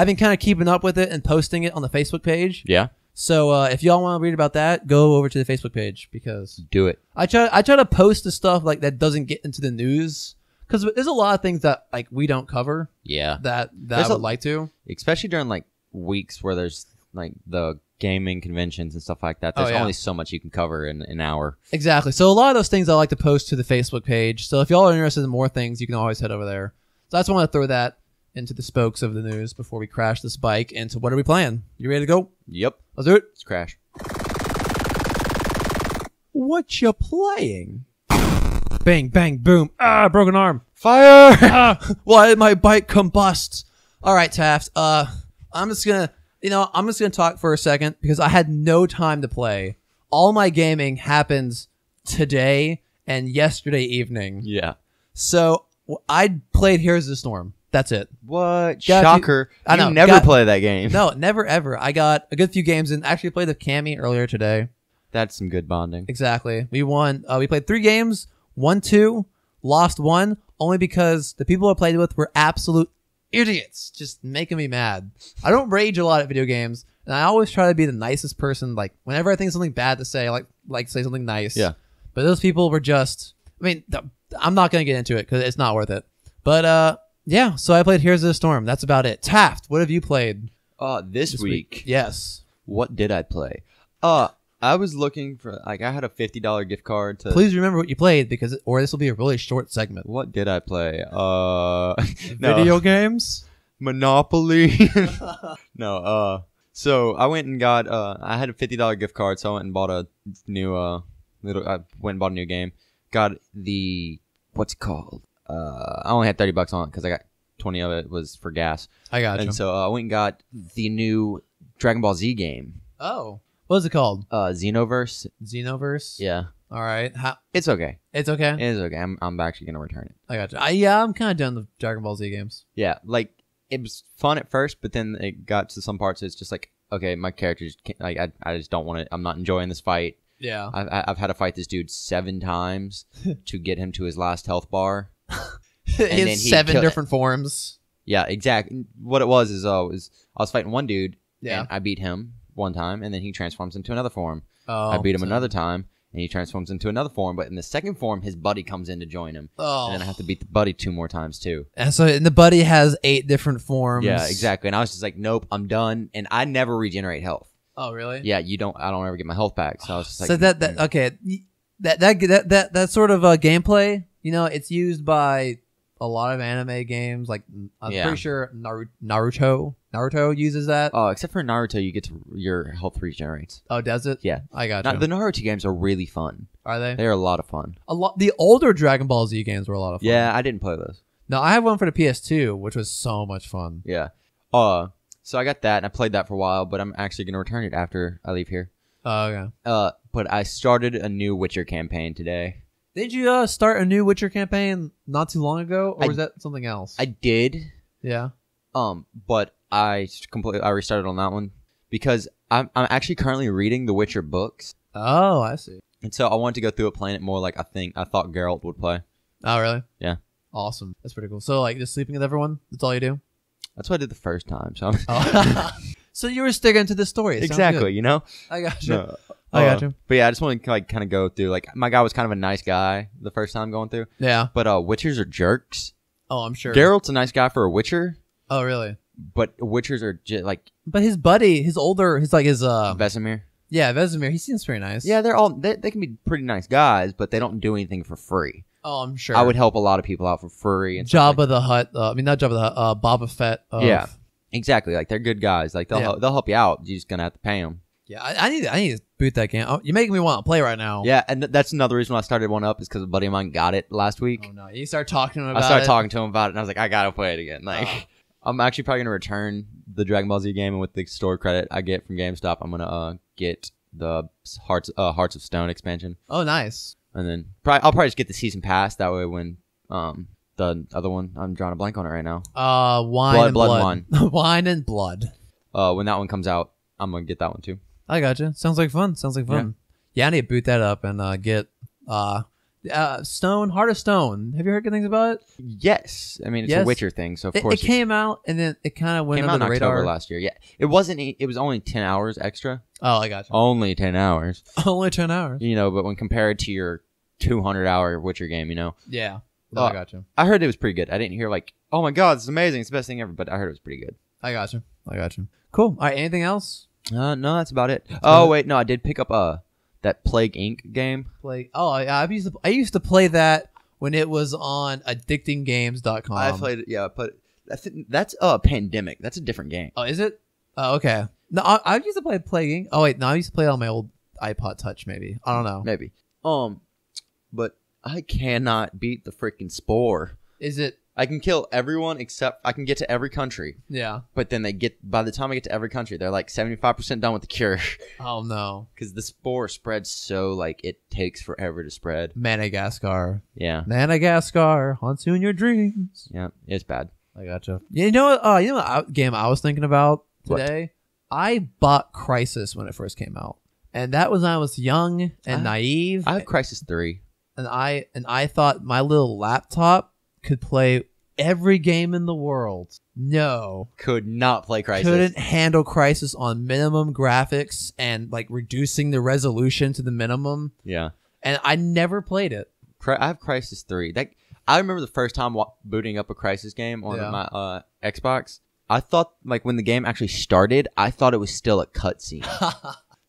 been kind of keeping up with it and posting it on the Facebook page. Yeah. So if y'all want to read about that, go over to the Facebook page because do it. I try to post the stuff like that doesn't get into the news because there's a lot of things that like we don't cover. Yeah, that I would like to, especially during like weeks where there's like the gaming conventions and stuff like that. There's only so much you can cover in an hour. Exactly. So a lot of those things I like to post to the Facebook page. So if y'all are interested in more things, you can always head over there. So I just want to throw that into the spokes of the news before we crash this bike into what are we playing? You ready to go? Yep. Let's do it. Let's crash. What you playing? Bang, bang, boom. Ah, broken arm. Fire! Why did my bike combust? All right, Taft. I'm just gonna talk for a second because I had no time to play. All my gaming happens today and yesterday evening. Yeah. So I played Heroes of the Storm. That's it. What? Shocker. You never play that game. No, never ever. I got a good few games in. Actually played with Cammy earlier today. That's some good bonding. Exactly. We won. We played 3 games, won 2, lost 1, only because the people I played with were absolute idiots, just making me mad. I don't rage a lot at video games, and I always try to be the nicest person. Like, whenever I think of something bad to say, I like say something nice. Yeah. But those people were just, I mean, I'm not going to get into it because it's not worth it. But, yeah, so I played Heroes of the Storm. That's about it. Taft, what have you played? This week? Yes. What did I play? I was looking for, like, I had a $50 gift card to... Please remember what you played, or this will be a really short segment. What did I play? Video games? Monopoly? No, so I went and got, I had a $50 gift card, so I went and bought a new, I went and bought a new game. Got the, what's it called? I only had $30 on it because I got 20 of it was for gas. I got you. And so I went and got the new Dragon Ball Z game. Oh. What is it called? Xenoverse. Xenoverse? Yeah. All right. It's okay. It's okay? It is okay. I'm actually going to return it. I got you. Yeah, I'm kind of done with Dragon Ball Z games. Yeah. Like, it was fun at first, but then it got to some parts. It's just like, okay, my character just can't, like, I just don't want it. I'm not enjoying this fight. Yeah. I've had to fight this dude 7 times to get him to his last health bar. He has 7 different forms. Yeah, exactly. What it was is I was fighting one dude, yeah, and I beat him one time, and then he transforms into another form. Oh, I beat him another time, and he transforms into another form. But in the second form, his buddy comes in to join him. Oh. And then I have to beat the buddy 2 more times, too. And so the buddy has 8 different forms. Yeah, exactly. And I was just like, nope, I'm done. And I never regenerate health. Oh, really? Yeah, I don't ever get my health back. So I was just like... So that sort of gameplay, you know, it's used by a lot of anime games. Like, I'm pretty sure Naruto uses that. Oh, except for Naruto, you get to your health regenerates. Oh, does it? Yeah, I got you. The Naruto games are really fun. Are they? They're a lot of fun. The older Dragon Ball Z games were a lot of fun. Yeah, I didn't play those. No, I have one for the PS2, which was so much fun. Yeah. So I got that, and I played that for a while, but I'm actually going to return it after I leave here. Oh, okay. But I started a new Witcher campaign today. Did you start a new Witcher campaign not too long ago, or was that something else? I did. Yeah. But I restarted on that one because I'm actually currently reading the Witcher books. Oh, I see. And so I wanted to go through it playing it more like I thought Geralt would play. Oh, really? Yeah. Awesome. That's pretty cool. So, like, just sleeping with everyone? That's all you do? That's what I did the first time. So, So you were sticking to the story. Exactly, you know? I got you. No. I got you. But yeah, I just want to like kind of go through. Like, my guy was kind of a nice guy the first time going through. Yeah. But Witchers are jerks. Oh, I'm sure. Geralt's a nice guy for a Witcher. Oh, really? But Witchers are like... But his buddy, his Vesemir. Yeah, Vesemir. He seems pretty nice. Yeah, they can be pretty nice guys, but they don't do anything for free. Oh, I'm sure. I would help a lot of people out for free. And Jabba the Hutt. I mean, not Jabba the Hutt. Boba Fett. Yeah, exactly. Like, they're good guys. Like, they'll help you out. You're just gonna have to pay them. Yeah, I need to boot that game. Oh, you're making me want to play right now. Yeah, and that's another reason why I started one up is because a buddy of mine got it last week. Oh no, you start talking to him about it. I started talking to him about it, and I was like, I gotta play it again. Like, I'm actually probably gonna return the Dragon Ball Z game, and with the store credit I get from GameStop, I'm gonna get the Hearts of Stone expansion. Oh, nice. And then I'll probably just get the season pass. That way, when the other one, I'm drawing a blank on it right now. Wine and blood. Wine. Wine and blood. When that one comes out, I'm gonna get that one too. I gotcha. Sounds like fun. Yeah, I need to boot that up and get Stone, Heart of Stone. Have you heard good things about it? Yes. I mean, it's a Witcher thing, so of course. It came out, and then it kind of went under the radar. October last year. Yeah. It was only 10 hours extra. Oh, I gotcha. Only 10 hours. Only 10 hours. You know, but when compared to your 200-hour Witcher game, you know. Yeah. No, I gotcha. I heard it was pretty good. I didn't hear like, oh my god, this is amazing. It's the best thing ever. But I heard it was pretty good. I gotcha. Cool. All right, anything else? No, that's about it. Wait, no, I did pick up that Plague Inc. game. I used to play that when it was on addictinggames.com. I played it, yeah, but that's Pandemic. That's a different game. Oh, is it? Oh, okay. No, I used to play Plague Inc. Oh wait, no, I used to play it on my old iPod Touch. Maybe I don't know. Maybe. But I cannot beat the freaking Spore. Is it? I can kill everyone except I can get to every country. Yeah. But then by the time I get to every country, they're like 75% done with the cure. Oh no. Because the Spore spreads so like it takes forever to spread. Madagascar. Yeah. Madagascar haunts you in your dreams. Yeah, it's bad. I gotcha. You know what game I was thinking about today? What? I bought Crysis when it first came out. And that was when I was young and naive. I have Crysis 3. And I thought my little laptop could play every game in the world. No. Could not play Crysis. Couldn't handle Crysis on minimum graphics and like reducing the resolution to the minimum. Yeah. And I never played it. I have Crysis 3. I remember the first time booting up a Crysis game on my Xbox. I thought like when the game actually started, I thought it was still a cutscene.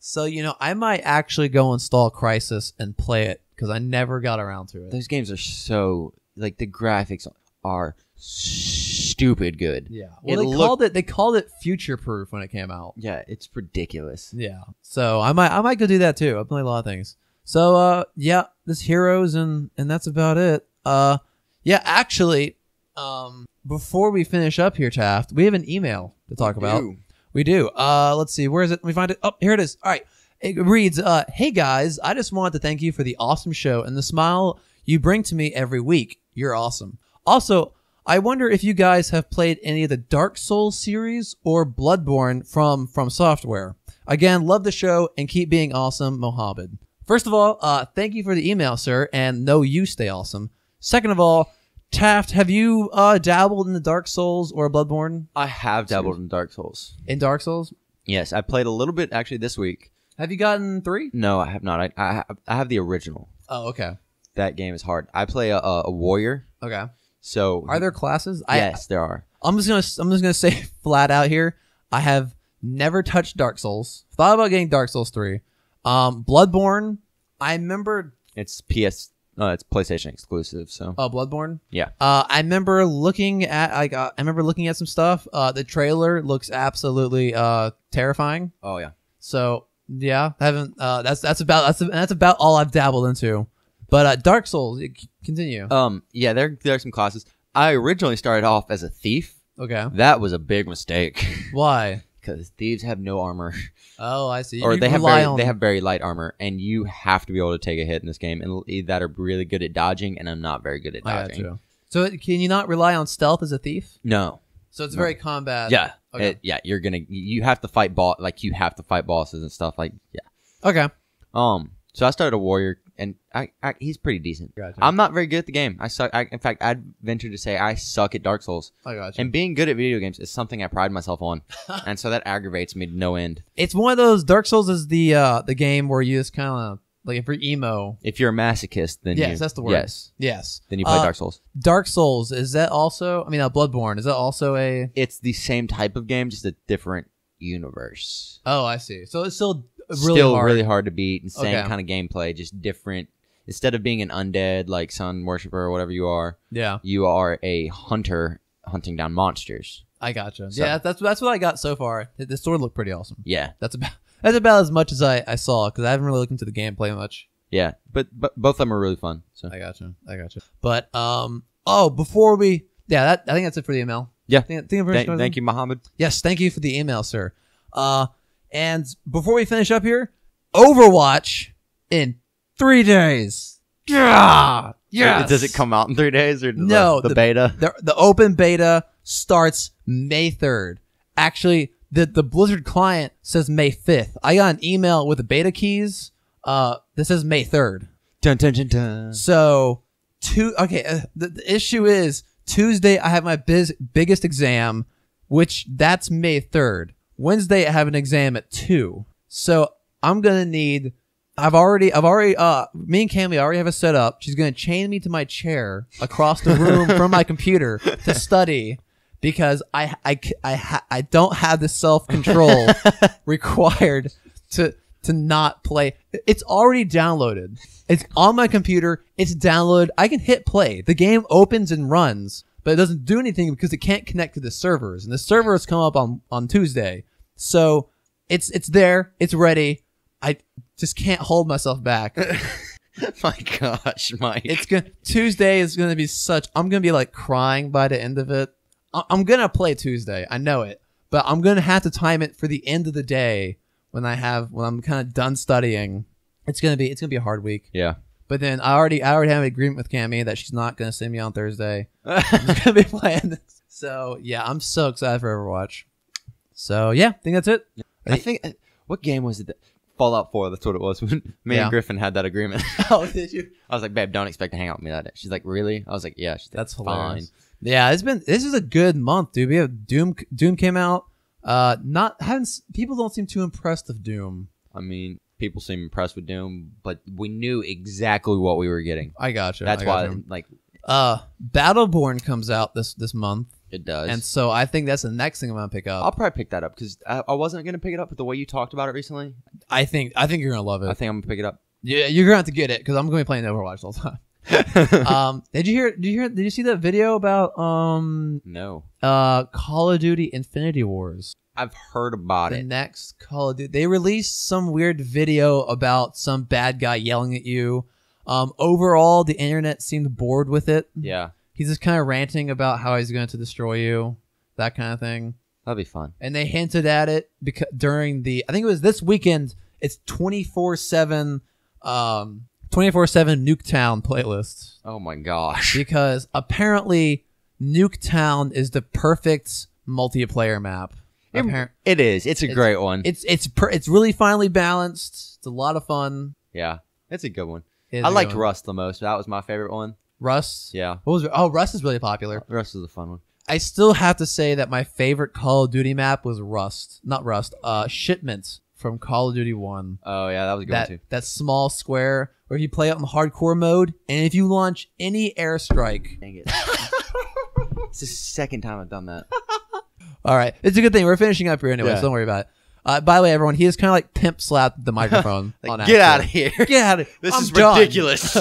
So, I might actually go install Crysis and play it because I never got around to it. Those games are so... Like, the graphics are stupid good. Yeah. Well, they called it future-proof when it came out. Yeah, it's ridiculous. Yeah. So, I might go do that, too. I play a lot of things. So, yeah, this Heroes, and that's about it. Yeah, actually, before we finish up here, Taft, we have an email to talk about. We do. Let's see. Where is it? Let me find it. Oh, here it is. All right. It reads, hey, guys, I just wanted to thank you for the awesome show and the smile you bring to me every week. You're awesome. Also, I wonder if you guys have played any of the Dark Souls series or Bloodborne from Software. Again, love the show and keep being awesome, Mohammed. First of all, thank you for the email, sir, and know you stay awesome. Second of all, Taft, have you dabbled in the Dark Souls or Bloodborne? I have dabbled in Dark Souls. In Dark Souls? Yes, I played a little bit actually this week. Have you gotten 3? No, I have not. I have the original. Oh, okay. That game is hard. I play a warrior. Okay. So are there classes? Yes, there are. I'm just gonna say flat out here, I have never touched Dark Souls. Thought about getting Dark Souls 3. Bloodborne, I remember it's PlayStation exclusive, so. Oh, Bloodborne? Yeah. I remember looking at some stuff. The trailer looks absolutely terrifying. Oh yeah. So yeah, I haven't. That's about all I've dabbled into. But Dark Souls, continue. Yeah, there are some classes. I originally started off as a thief. Okay. That was a big mistake. Why? because thieves have no armor. Oh, I see. Or they have very light armor, and you have to be able to take a hit in this game, and that are really good at dodging, and I'm not very good at dodging. I got you. So can you not rely on stealth as a thief? No. So it's very combat. Yeah. Okay. You have to fight you have to fight bosses and stuff Okay. So I started a warrior, and he's pretty decent. Gotcha. I'm not very good at the game. I suck. In fact, I'd venture to say I suck at Dark Souls. I got you. And being good at video games is something I pride myself on, and so that aggravates me to no end. It's one of those. Dark Souls is the game where you just kind of like if you're emo. If you're a masochist, then yes, that's the word. Yes. Then you play Dark Souls. Dark Souls, is that also? I mean, Bloodborne, is that also a? It's the same type of game, just a different universe. Oh, I see. So it's still really hard to beat, and same kind of gameplay, just different. Instead of being an undead like sun worshiper or whatever you are, you are a hunter hunting down monsters. I gotcha. So, yeah, that's what I got so far. The sword looked pretty awesome. Yeah, that's about as much as I saw because I haven't really looked into the gameplay much. Yeah, but both of them are really fun. So I gotcha. But before we I think that's it for the email. Yeah, thank you, Muhammad. Yes, thank you for the email, sir. And before we finish up here, Overwatch in 3 days. Yeah. Yes. Does it come out in 3 days or no? The beta. The open beta starts May 3rd. Actually, the Blizzard client says May 5th. I got an email with the beta keys. That says May 3rd. Dun, dun, dun, dun. So, the issue is Tuesday I have my biggest exam, which that's May 3rd. Wednesday I have an exam at 2. So I'm gonna need. I've already. Me and Cammy already have it set up. She's gonna chain me to my chair across the room from my computer to study because I don't have the self-control required to not play. It's already downloaded. It's on my computer. It's downloaded. I can hit play. The game opens and runs, but it doesn't do anything because it can't connect to the servers. And the servers come up on Tuesday. So it's there. It's ready. I just can't hold myself back. My gosh, Mike. Tuesday is going to be I'm going to be like crying by the end of it. I'm going to play Tuesday. I know it. But I'm going to have to time it for the end of the day when I'm kind of done studying. It's going to be a hard week. Yeah. But then I already have an agreement with Cammy that she's not going to send me on Thursday. I'm just going to be playing this. So, yeah, I'm so excited for Overwatch. So, yeah, I think that's it. I think, what game was it? Fallout 4, that's what it was. When me and Griffin had that agreement. Oh, did you? I was like, babe, don't expect to hang out with me that day. She's like, really? I was like, yeah. She's like, that's hilarious. Fine. Yeah, this is a good month, dude. We have Doom came out. People don't seem too impressed with Doom. I mean, people seem impressed with Doom, but we knew exactly what we were getting. I gotcha. That's why, like, Battleborn comes out this month. It does, and so I think that's the next thing I'm gonna pick up. I'll probably pick that up because I wasn't gonna pick it up, but the way you talked about it recently, I think you're gonna love it. I think I'm gonna pick it up. Yeah, you're gonna have to get it because I'm gonna be playing Overwatch all the time. Did you see that video about no Call of Duty Infinity Wars? I've heard about it. The next Call of Duty, they released some weird video about some bad guy yelling at you. Overall, the internet seemed bored with it. Yeah. He's just kind of ranting about how he's going to destroy you, that kind of thing. That'd be fun. And they hinted at it because during I think it was this weekend. It's 24/7, 24/7 Nuketown playlist. Oh my gosh! Because apparently Nuketown is the perfect multiplayer map. It is. It's a great one. It's really finely balanced. It's a lot of fun. Yeah, it's a good one. I liked Rust the most. That was my favorite one. Rust? Yeah. What was it? Oh, Rust is really popular. Rust is a fun one. I still have to say that my favorite Call of Duty map was Rust. Not Rust. Shipment from Call of Duty 1. Oh, yeah, that was a good one too. That small square where you play it on the hardcore mode, and if you launch any airstrike... Dang it. It's the second time I've done that. All right. It's a good thing. We're finishing up here anyway, so don't worry about it. By the way, everyone, he is kind of like pimp slapped the microphone. Like, get out of here. Get out of here. This is ridiculous.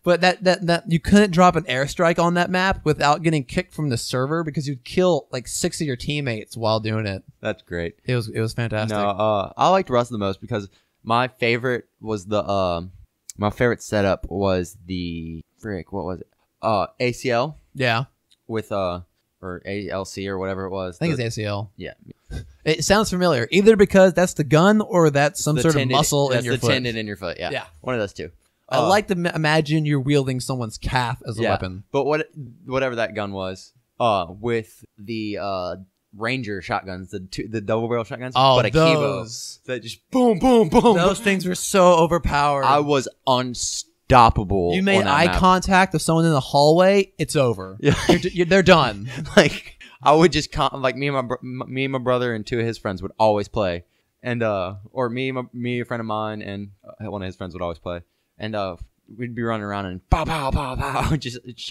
But that you couldn't drop an airstrike on that map without getting kicked from the server because you'd kill like 6 of your teammates while doing it. That's great. It was fantastic. No, I liked Rust the most because my favorite was my favorite setup was the what was it? ACL. Yeah. With or ALC or whatever it was. I think it's ACL. Yeah. It sounds familiar, either because that's the gun or that's some sort of muscle in your foot. That's the tendon in your foot. Yeah. One of those two. I like to imagine you're wielding someone's calf as a weapon. But whatever that gun was, with the Ranger shotguns, the double barrel shotguns, but a Kivo that just boom, boom, boom. Those things were so overpowered. I was unstoppable. You made eye contact with someone in the hallway, it's over. Yeah. They're done. Like I would just me and my brother and two of his friends would always play, and or me, a friend of mine, and one of his friends would always play. And we'd be running around and pow, pow, pow, pow.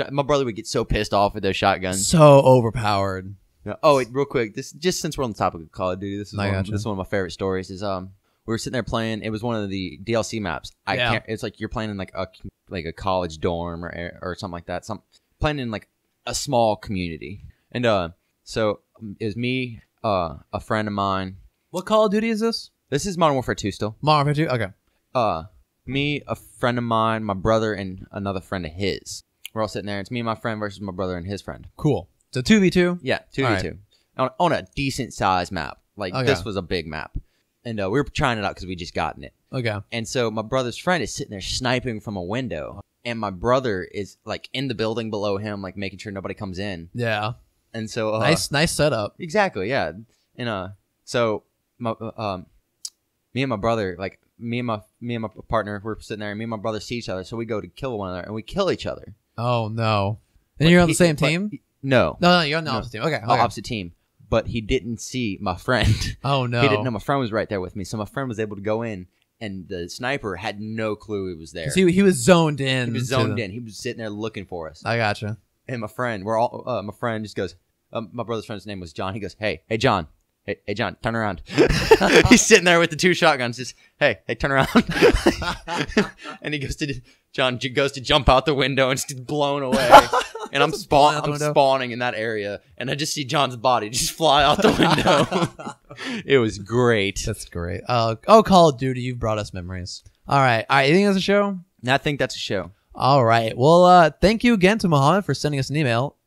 My brother would get so pissed off with those shotguns. So overpowered. Yeah. Oh, wait, real quick. This just since we're on the topic of Call of Duty, this is one of my favorite stories. Is we were sitting there playing. It was one of the DLC maps. It's like you're playing in like a college dorm or something like that. Playing in like a small community. And so it was me, a friend of mine. What Call of Duty is this? This is Modern Warfare 2 still. Modern Warfare 2. Okay. Me, a friend of mine, my brother, and another friend of his. We're all sitting there. It's me and my friend versus my brother and his friend. Cool. So 2v2? Yeah, 2v2. Right. On a decent size map. This was a big map. And we were trying it out because we just gotten it. Okay. And so my brother's friend is sitting there sniping from a window. And my brother is like in the building below him, like making sure nobody comes in. Yeah. And so... nice setup. Exactly, yeah. And so me and my brother, like... Me and my partner, we're sitting there, and me and my brother see each other, so we go to kill one another, and we kill each other. Oh, no. And you're on the same team? No. No, you're on the opposite team. Okay. Opposite team. But he didn't see my friend. Oh, no. He didn't know my friend was right there with me, so my friend was able to go in, and the sniper had no clue he was there. He was zoned in. He was zoned in. He was sitting there looking for us. I gotcha. And my friend, my friend just goes, my brother's friend's name was John. He goes, hey, John. Hey, John, turn around. He's sitting there with the two shotguns. Just, hey, turn around. And John goes to jump out the window and just blown away. And I'm spawning in that area. And I just see John's body just fly out the window. It was great. That's great. Call of Duty, you've brought us memories. All right. You think that's a show? I think that's a show. All right. Well, thank you again to Mohammed for sending us an email.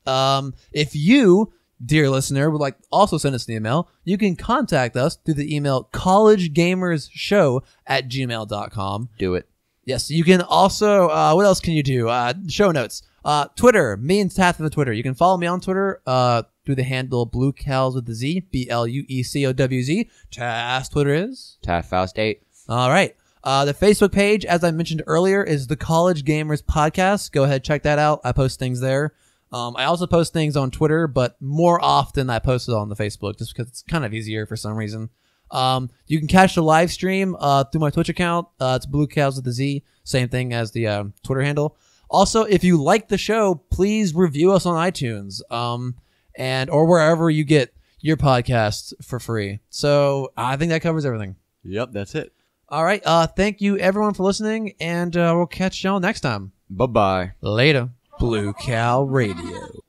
If you... dear listener, would like also send us an email, you can contact us through the email collegegamersshow@gmail.com. Do it. Yes, you can also, what else can you do? Show notes. Twitter, me and Taff on the Twitter. You can follow me on Twitter through the handle Blue Cows with the Z, BLUECOWZ. Taff's Twitter is? TaffFaust8. All right. The Facebook page, as I mentioned earlier, is the College Gamers Podcast. Go ahead, check that out. I post things there. I also post things on Twitter, but more often I post it on the Facebook just because it's kind of easier for some reason. You can catch the live stream through my Twitch account. It's Blue Cows with the Z, same thing as the Twitter handle. Also, if you like the show, please review us on iTunes or wherever you get your podcasts for free. So I think that covers everything. Yep, that's it. All right. Thank you, everyone, for listening, and we'll catch y'all next time. Bye-bye. Later. Blue Cow Radio.